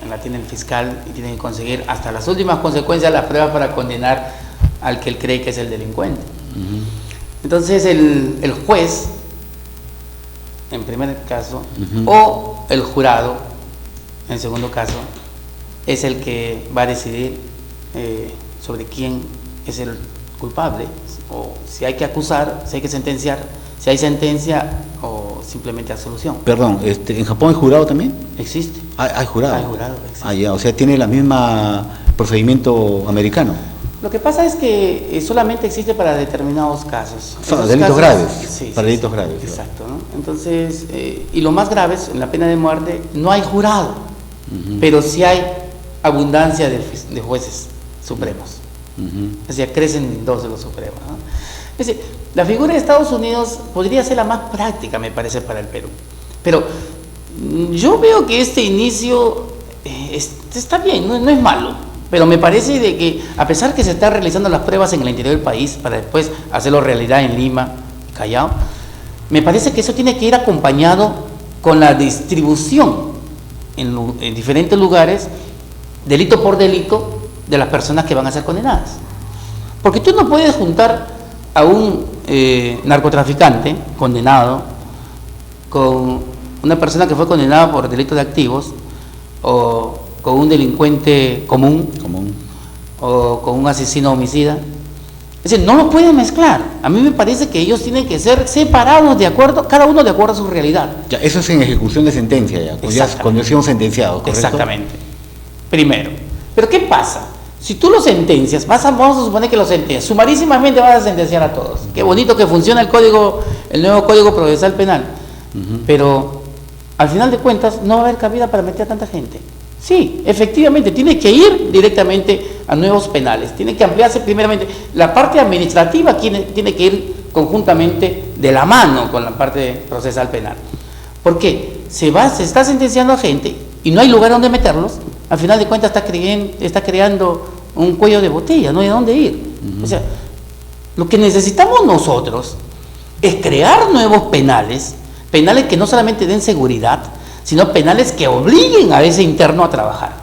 la tiene el fiscal y tiene que conseguir hasta las últimas consecuencias las pruebas para condenar al que él cree que es el delincuente. Entonces el juez, en primer caso, o el jurado, en segundo caso, es el que va a decidir sobre quién es el culpable, o si hay que acusar, si hay que sentenciar, si hay sentencia o simplemente absolución. Perdón, ¿en Japón hay jurado también? Existe. ¿Hay jurado? Hay jurado, existe. Ya, o sea, tiene la misma procedimiento americano. Lo que pasa es que solamente existe para determinados casos. Son delitos graves, para delitos graves. Exacto, ¿no? Entonces, y lo más grave es, en la pena de muerte, no hay jurado, pero sí hay abundancia de jueces supremos. O sea, crecen 2 de los supremos, ¿no? Es decir, la figura de Estados Unidos podría ser la más práctica, me parece, para el Perú. Pero yo veo que este inicio está bien, no es malo. Pero me parece de que, a pesar que se están realizando las pruebas en el interior del país, para después hacerlo realidad en Lima, Callao, me parece que eso tiene que ir acompañado con la distribución en diferentes lugares, delito por delito, de las personas que van a ser condenadas. Porque tú no puedes juntar a un narcotraficante condenado con una persona que fue condenada por delito de activos, o con un delincuente común o con un asesino homicida. Es decir, no lo pueden mezclar. A mí me parece que ellos tienen que ser separados de acuerdo, cada uno de acuerdo a su realidad. Ya, eso es en ejecución de sentencia ya, cuando son sentenciados, ¿correcto? Exactamente. Primero. Pero ¿qué pasa? Si tú lo sentencias, vamos a suponer que lo sentencias, sumarísimamente vas a sentenciar a todos. Qué bonito que funciona el nuevo Código Procesal Penal. Pero al final de cuentas no va a haber cabida para meter a tanta gente. Sí, efectivamente, tiene que ir directamente a nuevos penales, tiene que ampliarse primeramente. La parte administrativa tiene que ir conjuntamente de la mano con la parte procesal penal. ¿Por qué? Se está sentenciando a gente y no hay lugar donde meterlos, al final de cuentas está creando un cuello de botella, no hay a dónde ir. O sea, lo que necesitamos nosotros es crear nuevos penales que no solamente den seguridad, sino penales que obliguen a ese interno a trabajar.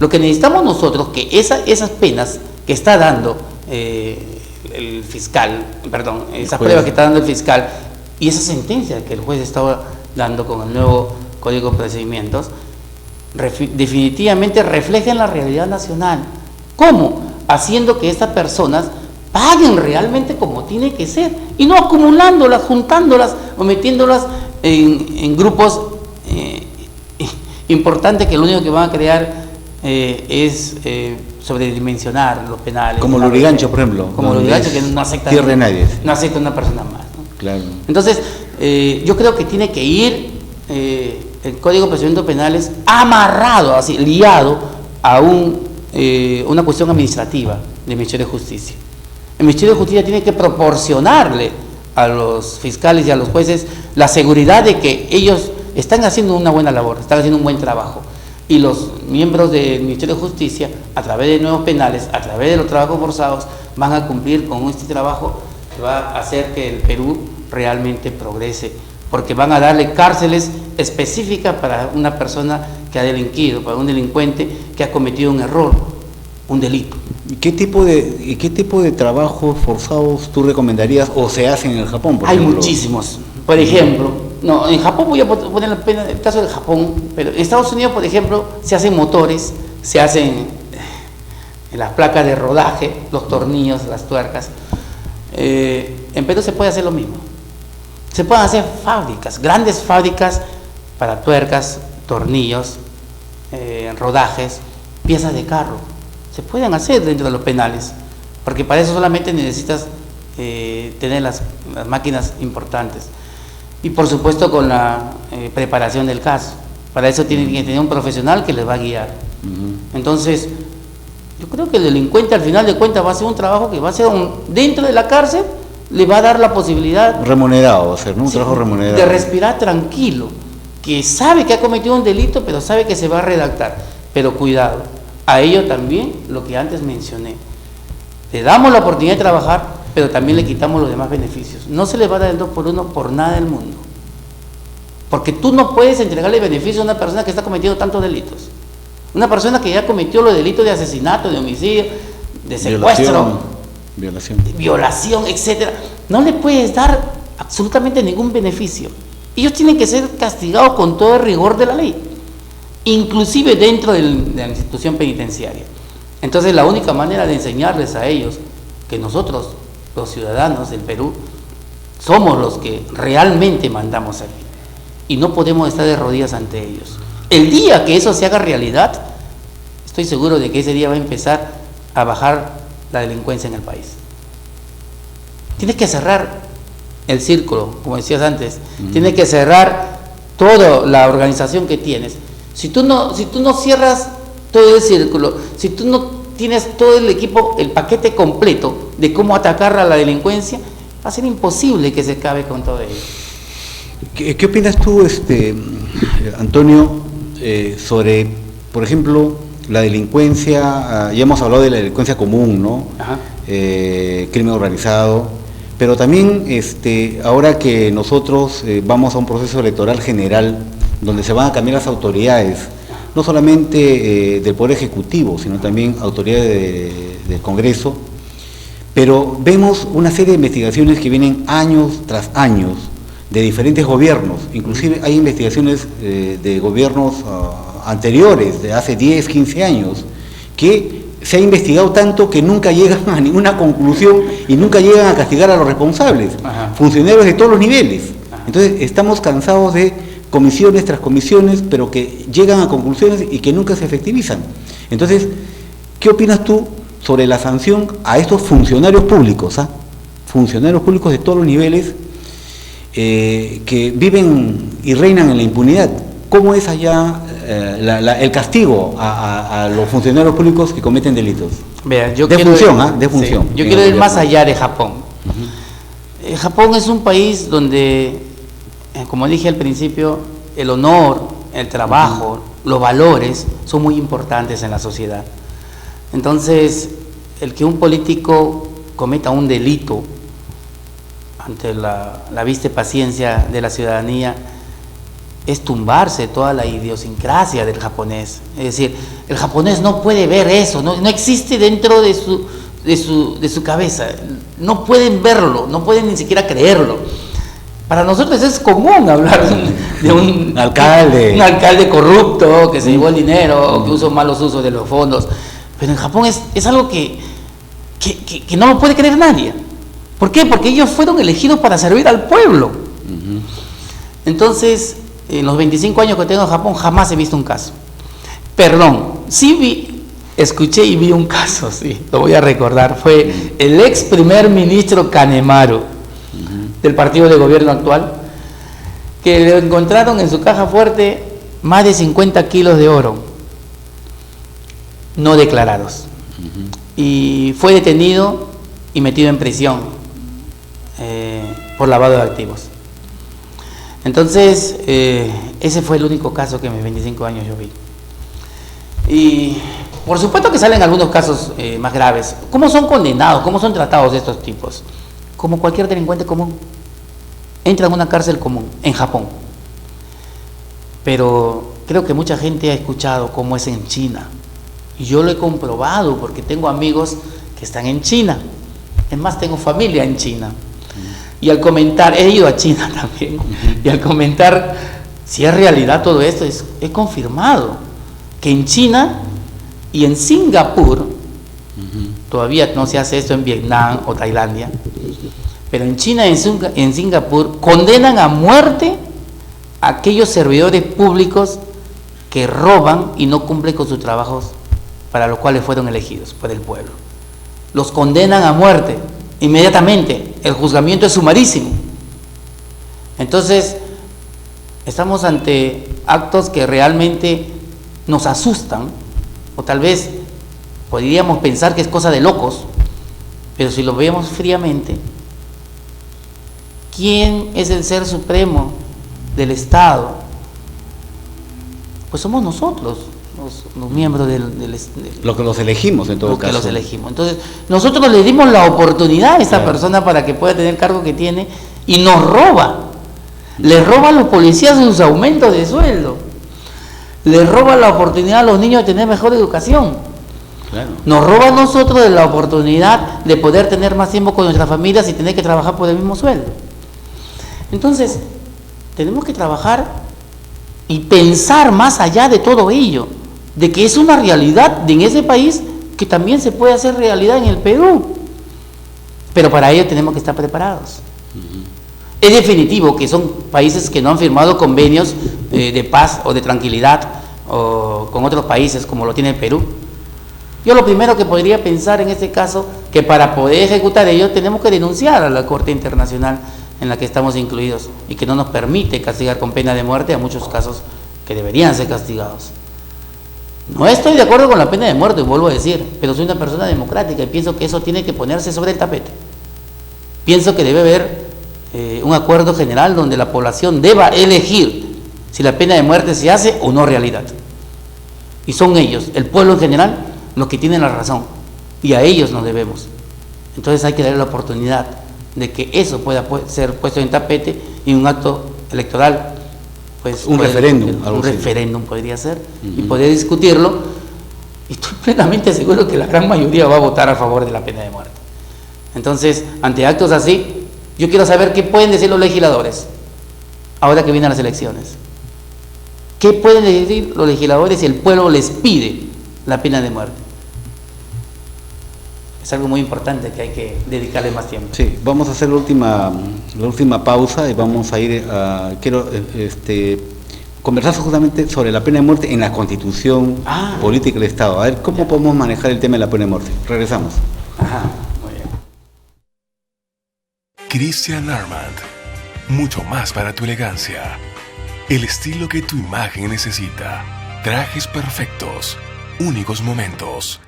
Lo que necesitamos nosotros, que esas penas que está dando el fiscal, esas pruebas que está dando el fiscal y esa sentencia que el juez estaba dando con el nuevo Código de Procedimientos, definitivamente reflejen la realidad nacional. ¿Cómo? Haciendo que estas personas paguen realmente como tiene que ser y no acumulándolas, juntándolas o metiéndolas en grupos importantes que lo único que van a crear es sobredimensionar los penales. Como Lurigancho, por ejemplo. Como Lurigancho, que no acepta no acepta una persona más, ¿no? Claro. Entonces, yo creo que tiene que ir el Código de Procedimientos Penales amarrado, así, liado a una cuestión administrativa del Ministerio de Justicia. El Ministerio de Justicia tiene que proporcionarle a los fiscales y a los jueces la seguridad de que ellos están haciendo una buena labor, están haciendo un buen trabajo. Y los miembros del Ministerio de Justicia, a través de nuevos penales, a través de los trabajos forzados, van a cumplir con este trabajo que va a hacer que el Perú realmente progrese, porque van a darle cárceles específicas para una persona que ha delinquido, para un delincuente que ha cometido un error, un delito. ¿Y qué tipo de trabajos forzados tú recomendarías o se hacen en el Japón? Hay muchísimos. Por ejemplo, no, en Japón voy a poner el caso del Japón, pero en Estados Unidos, por ejemplo, se hacen motores, se hacen las placas de rodaje, los tornillos, las tuercas. En Perú se puede hacer lo mismo. Se pueden hacer fábricas, grandes fábricas para tuercas, tornillos, rodajes, piezas de carro. Se pueden hacer dentro de los penales, porque para eso solamente necesitas tener las máquinas importantes. Y por supuesto con la preparación del caso. Para eso tienen que tener un profesional que les va a guiar. Entonces, yo creo que el delincuente al final de cuentas va a hacer un trabajo que va a ser dentro de la cárcel, le va a dar la posibilidad remunerado, va a ser, ¿no? Un trabajo remunerado, de respirar tranquilo, que sabe que ha cometido un delito, pero sabe que se va a redactar. Pero cuidado, a ello también lo que antes mencioné, le damos la oportunidad de trabajar, pero también le quitamos los demás beneficios. No se le va a dar el 2x1 por nada del mundo, porque tú no puedes entregarle beneficio a una persona que está cometiendo tantos delitos. Una persona que ya cometió los delitos de asesinato, de homicidio, de secuestro, violación, etcétera, no le puedes dar absolutamente ningún beneficio. Ellos tienen que ser castigados con todo el rigor de la ley, inclusive dentro de la institución penitenciaria. Entonces, la única manera de enseñarles a ellos que nosotros, los ciudadanos del Perú, somos los que realmente mandamos aquí y no podemos estar de rodillas ante ellos. El día que eso se haga realidad, estoy seguro de que ese día va a empezar a bajar la delincuencia en el país. Tienes que cerrar el círculo, como decías antes, tienes que cerrar toda la organización que tienes. Si tú no cierras todo el círculo, si tú no tienes todo el equipo, el paquete completo de cómo atacar a la delincuencia, va a ser imposible que se acabe con todo ello. ¿Qué opinas tú, Antonio, sobre, por ejemplo, la delincuencia? Ya hemos hablado de la delincuencia común, ¿no? Crimen organizado, pero también ahora que nosotros vamos a un proceso electoral general donde se van a cambiar las autoridades, no solamente del Poder Ejecutivo, sino también autoridades del Congreso, pero vemos una serie de investigaciones que vienen años tras años de diferentes gobiernos, inclusive hay investigaciones de gobiernos anteriores, de hace 10, 15 años, que se ha investigado tanto que nunca llegan a ninguna conclusión y nunca llegan a castigar a los responsables, funcionarios de todos los niveles. Entonces estamos cansados de comisiones tras comisiones, pero que llegan a conclusiones y que nunca se efectivizan. Entonces, ¿qué opinas tú sobre la sanción a estos funcionarios públicos, funcionarios públicos de todos los niveles que viven y reinan en la impunidad? ¿Cómo es allá el castigo a los funcionarios públicos que cometen delitos? Vea, yo quiero ir más allá de Japón. Japón es un país donde, como dije al principio, el honor, el trabajo, los valores son muy importantes en la sociedad. Entonces, el que un político cometa un delito ante la vista y paciencia de la ciudadanía es tumbarse toda la idiosincrasia del japonés. Es decir, el japonés no puede ver eso, no existe dentro de su cabeza, no pueden verlo, no pueden ni siquiera creerlo. Para nosotros es común hablar de un alcalde corrupto que se llevó el dinero o que usó malos usos de los fondos. Pero en Japón es algo que no lo puede creer nadie. ¿Por qué? Porque ellos fueron elegidos para servir al pueblo. Entonces, en los 25 años que tengo en Japón, jamás he visto un caso. Perdón, sí escuché y vi un caso, sí, lo voy a recordar. Fue el ex primer ministro Kanemaru, del partido de gobierno actual, que le encontraron en su caja fuerte más de 50 kilos de oro no declarados. Y fue detenido y metido en prisión por lavado de activos. Entonces, ese fue el único caso que en mis 25 años yo vi. Y por supuesto que salen algunos casos más graves. ¿Cómo son condenados? ¿Cómo son tratados estos tipos? Como cualquier delincuente común. Entra en una cárcel común, en Japón. Pero creo que mucha gente ha escuchado cómo es en China. Y yo lo he comprobado porque tengo amigos que están en China. Es más, tengo familia en China. Y al comentar, he ido a China también, y al comentar si es realidad todo esto, he confirmado que en China y en Singapur, todavía no se hace esto en Vietnam o Tailandia, pero en China y en Singapur condenan a muerte a aquellos servidores públicos que roban y no cumplen con sus trabajos para los cuales fueron elegidos por el pueblo. Los condenan a muerte inmediatamente, el juzgamiento es sumarísimo. Entonces, estamos ante actos que realmente nos asustan, o tal vez podríamos pensar que es cosa de locos, pero si lo vemos fríamente, ¿quién es el ser supremo del Estado? Pues somos nosotros, los miembros lo que los elegimos en todo caso. Los elegimos. Entonces, nosotros le dimos la oportunidad a esta persona para que pueda tener el cargo que tiene y nos roba. Le roba a los policías sus aumentos de sueldo. Le roba la oportunidad a los niños de tener mejor educación. Claro. Nos roba a nosotros de la oportunidad de poder tener más tiempo con nuestras familias y tener que trabajar por el mismo sueldo. Entonces, tenemos que trabajar y pensar más allá de todo ello, de que es una realidad en ese país que también se puede hacer realidad en el Perú. Pero para ello tenemos que estar preparados. Es definitivo que son países que no han firmado convenios de paz o de tranquilidad o con otros países como lo tiene el Perú. Yo lo primero que podría pensar en este caso, que para poder ejecutar ello tenemos que denunciar a la Corte Internacional en la que estamos incluidos y que no nos permite castigar con pena de muerte a muchos casos que deberían ser castigados. No estoy de acuerdo con la pena de muerte, vuelvo a decir, pero soy una persona democrática y pienso que eso tiene que ponerse sobre el tapete. Pienso que debe haber un acuerdo general donde la población deba elegir si la pena de muerte se hace o no realidad. Y son ellos, el pueblo en general, los que tienen la razón, y a ellos nos debemos. Entonces hay que darle la oportunidad de que eso pueda ser puesto en tapete y un acto electoral, pues un referéndum podría ser, y poder discutirlo, y estoy plenamente seguro que la gran mayoría va a votar a favor de la pena de muerte. Entonces, ante actos así, yo quiero saber qué pueden decir los legisladores ahora que vienen las elecciones. ¿Qué pueden decir los legisladores si el pueblo les pide la pena de muerte? Es algo muy importante que hay que dedicarle más tiempo. Sí, vamos a hacer la última pausa y vamos a ir a... Quiero conversar justamente sobre la pena de muerte en la Constitución política del Estado. A ver, ¿cómo podemos manejar el tema de la pena de muerte? Regresamos. Muy bien. Christian Armand. Mucho más para tu elegancia. El estilo que tu imagen necesita. Trajes perfectos. Únicos momentos.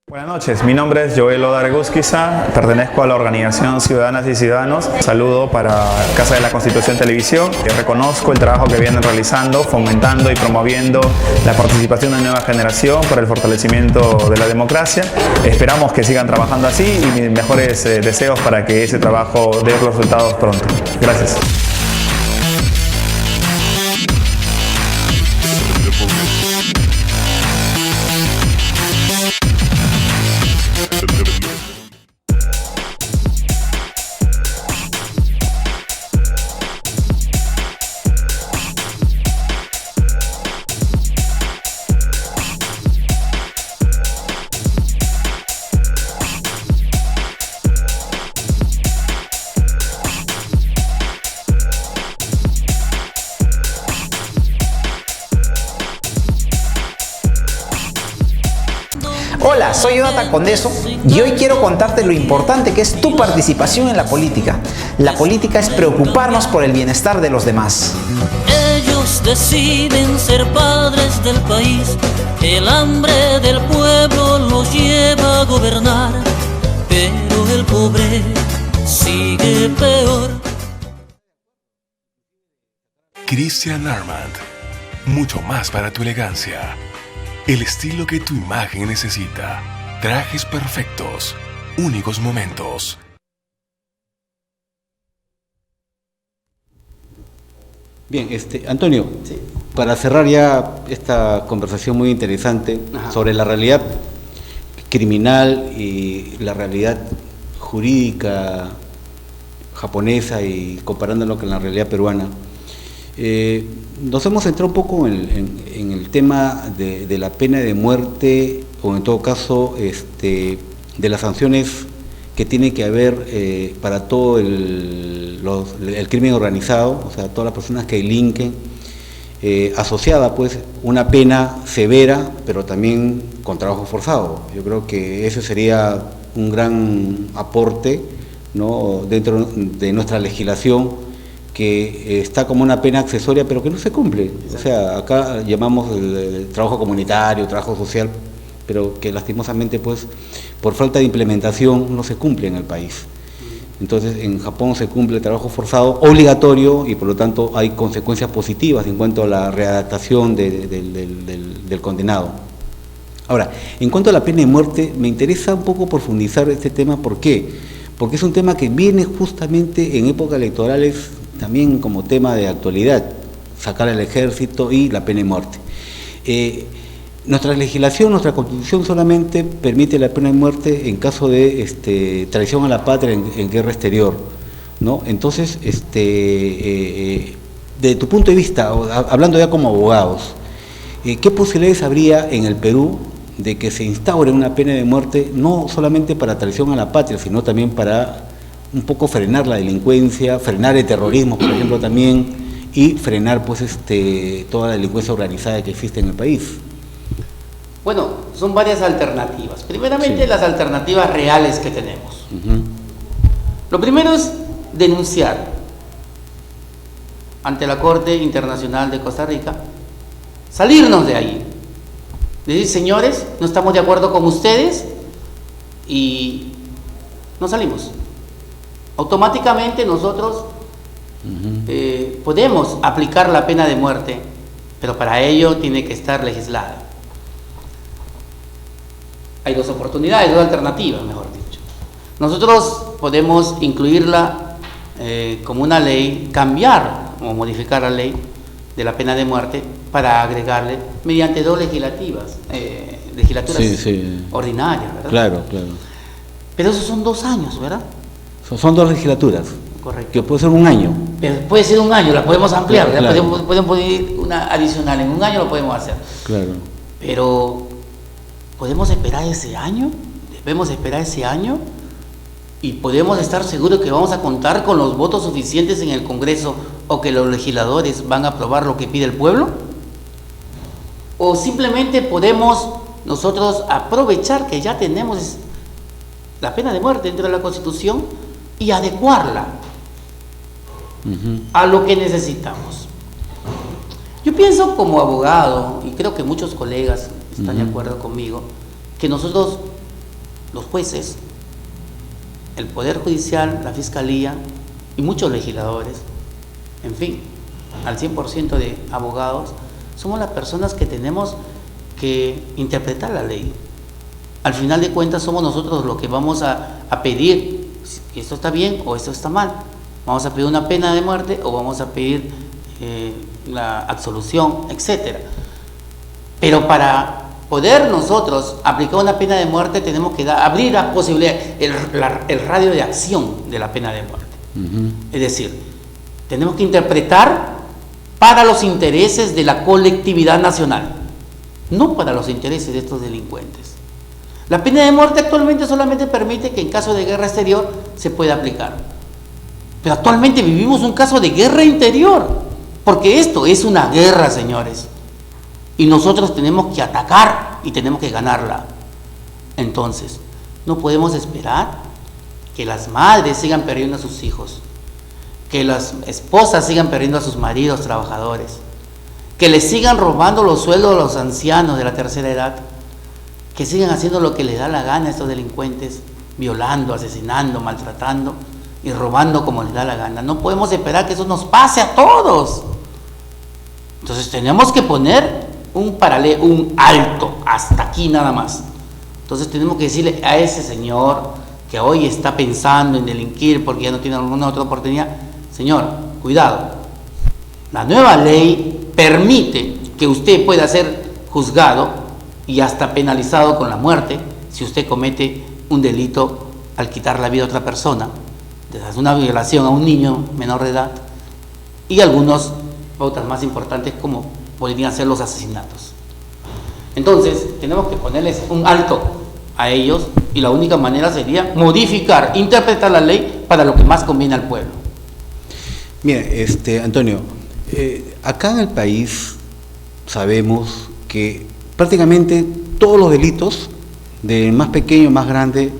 Buenas noches, mi nombre es Joel Odargusquiza, pertenezco a la organización Ciudadanas y Ciudadanos. Saludo para Casa de la Constitución Televisión. Reconozco el trabajo que vienen realizando, fomentando y promoviendo la participación de la nueva generación para el fortalecimiento de la democracia. Esperamos que sigan trabajando así y mis mejores deseos para que ese trabajo dé resultados pronto. Gracias. Hola, soy Jonathan Condeso y hoy quiero contarte lo importante que es tu participación en la política. La política es preocuparnos por el bienestar de los demás. Ellos deciden ser padres del país, el hambre del pueblo los lleva a gobernar, pero el pobre sigue peor. Christian Armand, mucho más para tu elegancia. El estilo que tu imagen necesita. Trajes perfectos, únicos momentos. Bien, Antonio, sí, para cerrar ya esta conversación muy interesante sobre la realidad criminal y la realidad jurídica japonesa y comparándolo con la realidad peruana, nos hemos centrado un poco en el tema de la pena de muerte, o en todo caso de las sanciones que tiene que haber para todo el crimen organizado, o sea, todas las personas que delinquen, asociada pues una pena severa, pero también con trabajo forzado. Yo creo que ese sería un gran aporte, ¿no?, dentro de nuestra legislación, que está como una pena accesoria, pero que no se cumple. O sea, acá llamamos el trabajo comunitario, trabajo social, pero que lastimosamente, pues, por falta de implementación no se cumple en el país. Entonces, en Japón se cumple el trabajo forzado obligatorio y por lo tanto hay consecuencias positivas en cuanto a la readaptación del condenado. Ahora, en cuanto a la pena de muerte, me interesa un poco profundizar este tema. ¿Por qué? Porque es un tema que viene justamente en épocas electorales también como tema de actualidad, sacar al ejército y la pena de muerte. Nuestra legislación, nuestra constitución solamente permite la pena de muerte en caso de traición a la patria en guerra exterior, ¿no? Entonces, de tu punto de vista, hablando ya como abogados, ¿qué posibilidades habría en el Perú de que se instaure una pena de muerte, no solamente para traición a la patria, sino también para un poco frenar la delincuencia, frenar el terrorismo, por ejemplo, también, y frenar pues toda la delincuencia organizada que existe en el país? Bueno, son varias alternativas. Primeramente, sí, las alternativas reales que tenemos. Lo primero es denunciar ante la Corte Internacional de Costa Rica, salirnos de ahí, decir, señores, no estamos de acuerdo con ustedes y no salimos. Automáticamente nosotros podemos aplicar la pena de muerte, pero para ello tiene que estar legislada. Hay dos oportunidades, dos alternativas, mejor dicho. Nosotros podemos incluirla como una ley, cambiar o modificar la ley de la pena de muerte para agregarle mediante dos legislaturas ordinarias, ¿verdad? Claro, claro. Pero esos son 2 años, ¿verdad? Son 2 legislaturas. Correcto. Que puede ser 1 año. Pero puede ser 1 año, la podemos ampliar, claro, ¿verdad? Claro. Podemos poner una adicional, en 1 año lo podemos hacer. Claro. Pero, ¿podemos esperar ese año? ¿Debemos esperar ese año? ¿Y podemos estar seguros que vamos a contar con los votos suficientes en el Congreso o que los legisladores van a aprobar lo que pide el pueblo? ¿O simplemente podemos nosotros aprovechar que ya tenemos la pena de muerte dentro de la Constitución y adecuarla a lo que necesitamos? Yo pienso como abogado, y creo que muchos colegas están de acuerdo conmigo, que nosotros, los jueces, el Poder Judicial, la Fiscalía y muchos legisladores, en fin, al 100% de abogados, somos las personas que tenemos que interpretar la ley. Al final de cuentas somos nosotros los que vamos a pedir si esto está bien o esto está mal. Vamos a pedir una pena de muerte o vamos a pedir la absolución, etcétera. Pero para poder nosotros aplicar una pena de muerte tenemos que abrir la posibilidad, el radio de acción de la pena de muerte. Es decir, tenemos que interpretar para los intereses de la colectividad nacional, no para los intereses de estos delincuentes. La pena de muerte actualmente solamente permite que en caso de guerra exterior se pueda aplicar. Pero actualmente vivimos un caso de guerra interior, porque esto es una guerra, señores. Y nosotros tenemos que atacar y tenemos que ganarla. Entonces, no podemos esperar que las madres sigan perdiendo a sus hijos, que las esposas sigan perdiendo a sus maridos trabajadores, que les sigan robando los sueldos a los ancianos de la tercera edad, que sigan haciendo lo que les da la gana a estos delincuentes, violando, asesinando, maltratando y robando como les da la gana. No podemos esperar que eso nos pase a todos. Entonces tenemos que poner un paralelo, un alto, hasta aquí nada más. Entonces tenemos que decirle a ese señor que hoy está pensando en delinquir porque ya no tiene alguna otra oportunidad: señor, cuidado, la nueva ley permite que usted pueda ser juzgado y hasta penalizado con la muerte si usted comete un delito al quitar la vida a otra persona, desde una violación a un niño menor de edad, y algunas pautas más importantes como podrían ser los asesinatos. Entonces tenemos que ponerles un alto a ellos, y la única manera sería modificar, interpretar la ley para lo que más conviene al pueblo. Mira, Antonio, acá en el país sabemos que prácticamente todos los delitos, del más pequeño, más grande,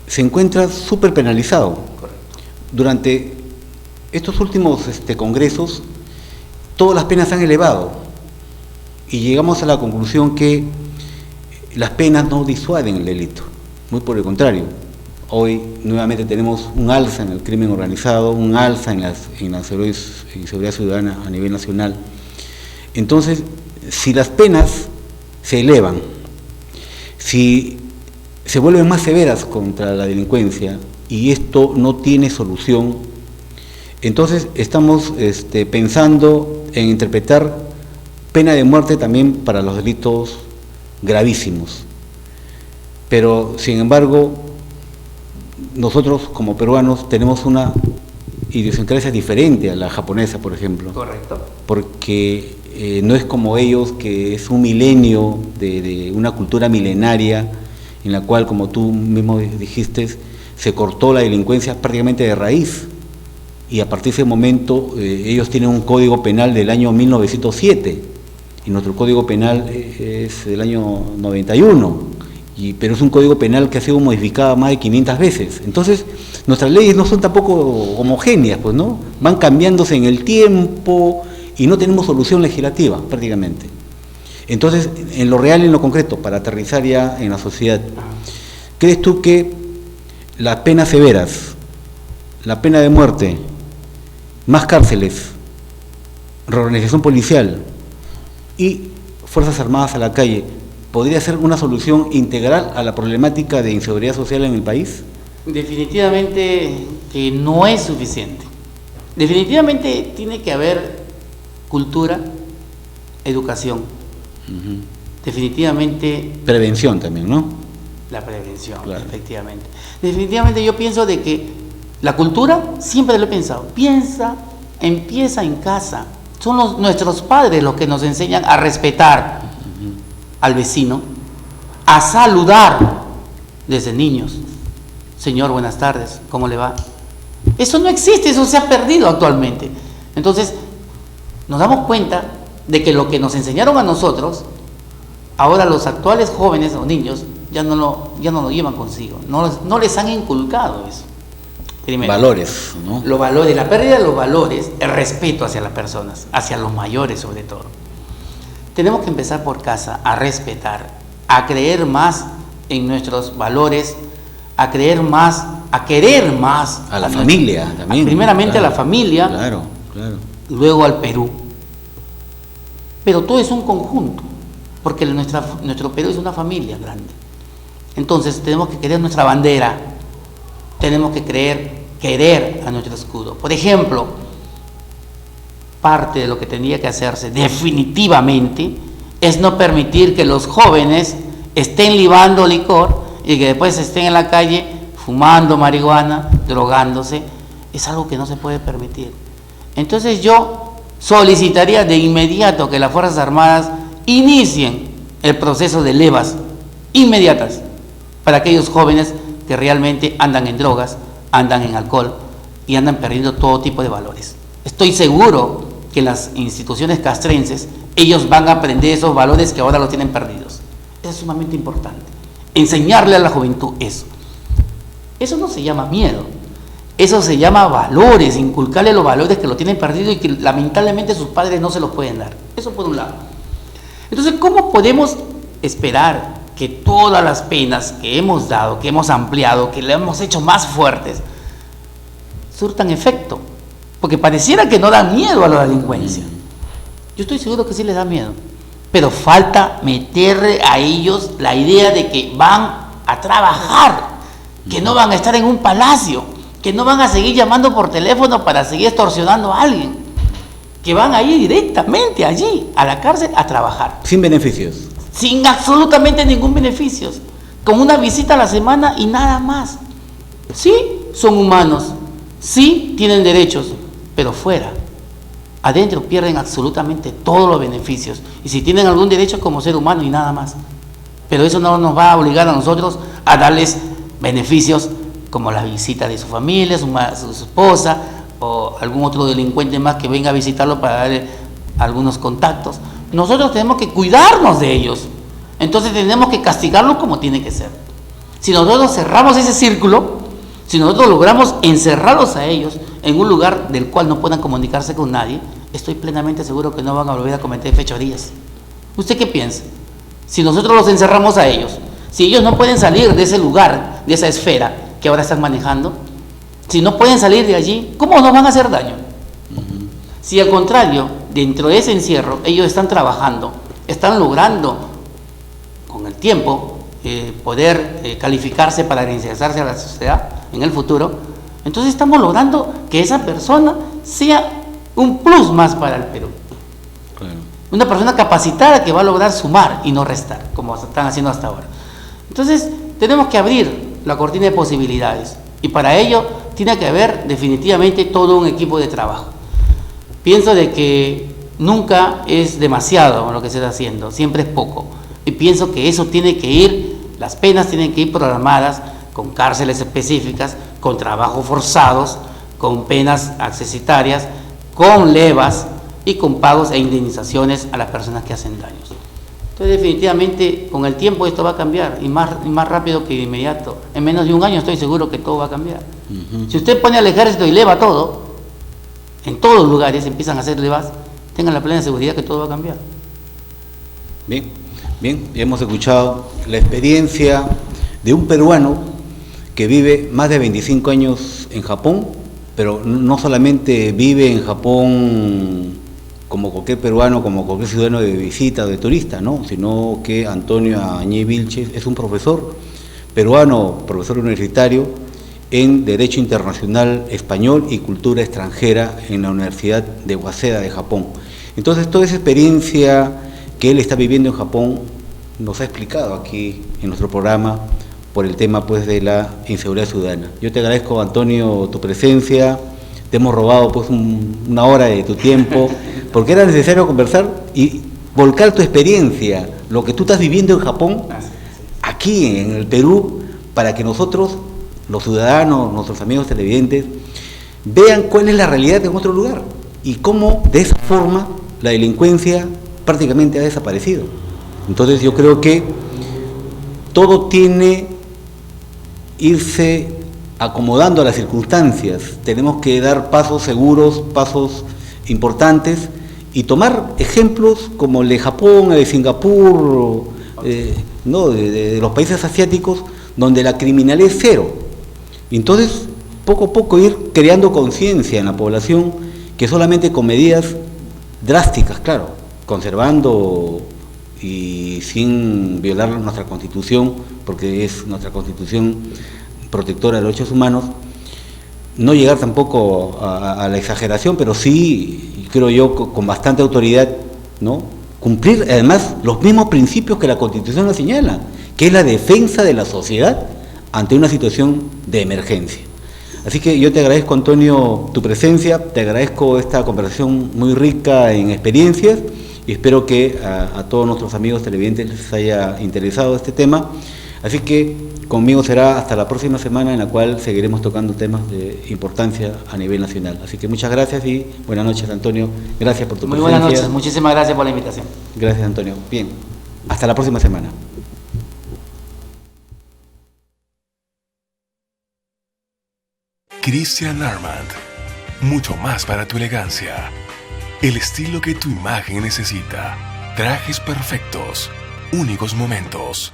se encuentra súper penalizado. Durante estos últimos congresos, todas las penas se han elevado y llegamos a la conclusión que las penas no disuaden el delito, muy por el contrario. Hoy nuevamente tenemos un alza en el crimen organizado, un alza en la inseguridad ciudadana a nivel nacional. Entonces, si las penas se elevan, si se vuelven más severas contra la delincuencia y esto no tiene solución, entonces estamos pensando en interpretar pena de muerte también para los delitos gravísimos. Pero, sin embargo, nosotros como peruanos tenemos una idiosincrasia diferente a la japonesa, por ejemplo. Correcto. Porque no es como ellos, que es un milenio de una cultura milenaria en la cual, como tú mismo dijiste, se cortó la delincuencia prácticamente de raíz, y a partir de ese momento ellos tienen un código penal del año 1907 y nuestro código penal es del año 91, pero es un código penal que ha sido modificado más de 500 veces. Entonces nuestras leyes no son tampoco homogéneas, pues, ¿no? Van cambiándose en el tiempo y no tenemos solución legislativa prácticamente. Entonces, en lo real y en lo concreto, para aterrizar ya en la sociedad, ¿crees tú que las penas severas, la pena de muerte, más cárceles, reorganización policial y Fuerzas Armadas a la calle podría ser una solución integral a la problemática de inseguridad social en el país? Definitivamente que no es suficiente. Definitivamente tiene que haber cultura, educación. Definitivamente prevención también, ¿no? La prevención, claro. Efectivamente. Definitivamente yo pienso de que la cultura, siempre lo he pensado, empieza en casa. Son nuestros padres los que nos enseñan a respetar al vecino, a saludar desde niños. Señor, buenas tardes, ¿cómo le va? Eso no existe, eso se ha perdido actualmente. Entonces, nos damos cuenta de que lo que nos enseñaron a nosotros, ahora los actuales jóvenes o niños ya no lo llevan consigo, no les han inculcado eso. Primero, valores, ¿no? Los valores, la pérdida de los valores, el respeto hacia las personas, hacia los mayores sobre todo. Tenemos que empezar por casa a respetar, a creer más en nuestros valores, a creer más, a querer más a la familia también. Primeramente claro, a la familia, claro. Luego al Perú. Pero todo es un conjunto, porque nuestro Perú es una familia grande. Entonces tenemos que querer nuestra bandera, tenemos que querer a nuestro escudo. Por ejemplo, parte de lo que tendría que hacerse definitivamente es no permitir que los jóvenes estén libando licor y que después estén en la calle fumando marihuana, drogándose. Es algo que no se puede permitir. Entonces yo solicitaría de inmediato que las Fuerzas Armadas inicien el proceso de levas inmediatas para aquellos jóvenes que realmente andan en drogas, andan en alcohol y andan perdiendo todo tipo de valores. Estoy seguro que en las instituciones castrenses ellos van a aprender esos valores que ahora los tienen perdidos. Eso es sumamente importante. enseñarle a la juventud eso. Eso no se llama miedo, eso se llama valores, inculcarle los valores que lo tienen perdido y que lamentablemente sus padres no se los pueden dar. Eso por un lado. Entonces, ¿cómo podemos esperar que todas las penas que hemos dado, que hemos ampliado, que le hemos hecho más fuertes, surtan efecto? Porque pareciera que no da miedo a la delincuencia. Yo estoy seguro que sí les da miedo, pero falta meterle a ellos la idea de que van a trabajar, que no van a estar en un palacio, que no van a seguir llamando por teléfono para seguir extorsionando a alguien, que van a ir directamente allí, a la cárcel, a trabajar. Sin beneficios. Sin absolutamente ningún beneficio, con una visita a la semana y nada más. Sí, son humanos, sí tienen derechos, pero fuera, adentro pierden absolutamente todos los beneficios, y si tienen algún derecho como ser humano y nada más. Pero eso no nos va a obligar a nosotros a darles beneficios como la visita de su familia, su esposa o algún otro delincuente más que venga a visitarlo para darle algunos contactos. Nosotros tenemos que cuidarnos de ellos, entonces tenemos que castigarlos como tiene que ser. Si nosotros cerramos ese círculo, si nosotros logramos encerrarlos a ellos en un lugar del cual no puedan comunicarse con nadie, estoy plenamente seguro que no van a volver a cometer fechorías. ¿Usted qué piensa? Si nosotros los encerramos a ellos, si ellos no pueden salir de ese lugar, de esa esfera que ahora están manejando, si no pueden salir de allí, ¿cómo nos van a hacer daño? Si al contrario, dentro de ese encierro, ellos están trabajando, están logrando con el tiempo poder calificarse para reinsertarse a la sociedad en el futuro, entonces estamos logrando que esa persona sea un plus más para el Perú. Claro. Una persona capacitada que va a lograr sumar y no restar, como están haciendo hasta ahora. Entonces tenemos que abrir la cortina de posibilidades, y para ello tiene que haber definitivamente todo un equipo de trabajo. Pienso de que nunca es demasiado lo que se está haciendo, siempre es poco, y pienso que eso tiene que ir, las penas tienen que ir programadas con cárceles específicas, con trabajos forzados, con penas accesitarias, con levas y con pagos e indemnizaciones a las personas que hacen daños. Entonces definitivamente con el tiempo esto va a cambiar, y más rápido que de inmediato. En menos de un año estoy seguro que todo va a cambiar. Si usted pone al ejército y leva todo, en todos los lugares empiezan a hacer levas, tengan la plena seguridad que todo va a cambiar. Bien, ya hemos escuchado la experiencia de un peruano que vive más de 25 años en Japón, pero no solamente vive en Japón como cualquier peruano, como cualquier ciudadano de visita o de turista, ¿no? Sino que Antonio Añez Vilches es un profesor peruano, profesor universitario en Derecho Internacional Español y Cultura Extranjera en la Universidad de Waseda de Japón. Entonces, toda esa experiencia que él está viviendo en Japón nos ha explicado aquí en nuestro programa por el tema pues de la inseguridad ciudadana. Yo te agradezco, Antonio, tu presencia. Te hemos robado pues una hora de tu tiempo, porque era necesario conversar y volcar tu experiencia, lo que tú estás viviendo en Japón, aquí en el Perú, para que nosotros, los ciudadanos, nuestros amigos televidentes, vean cuál es la realidad en otro lugar y cómo de esa forma la delincuencia prácticamente ha desaparecido. Entonces yo creo que todo tiene irse acomodando a las circunstancias. Tenemos que dar pasos seguros, pasos importantes y tomar ejemplos como el de Japón, el de Singapur, ¿no? de los países asiáticos, donde la criminalidad es cero. Entonces, poco a poco ir creando conciencia en la población, que solamente con medidas drásticas, claro, conservando y sin violar nuestra Constitución, porque es nuestra Constitución protectora de los derechos humanos, no llegar tampoco a la exageración, pero sí, creo yo, con bastante autoridad, ¿no? Cumplir además los mismos principios que la Constitución nos señala, que es la defensa de la sociedad ante una situación de emergencia. Así que yo te agradezco, Antonio, tu presencia, te agradezco esta conversación muy rica en experiencias y espero que a todos nuestros amigos televidentes les haya interesado este tema. Así que conmigo será hasta la próxima semana, en la cual seguiremos tocando temas de importancia a nivel nacional. Así que muchas gracias y buenas noches, Antonio. Gracias por tu presencia. Muy buenas noches, muchísimas gracias por la invitación. Gracias, Antonio. Bien, hasta la próxima semana. Christian Armand. Mucho más para tu elegancia. El estilo que tu imagen necesita. Trajes perfectos. Únicos momentos.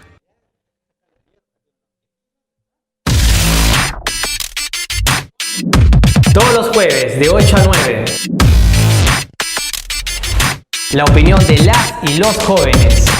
Todos los jueves de 8 a 9. La opinión de las y los jóvenes.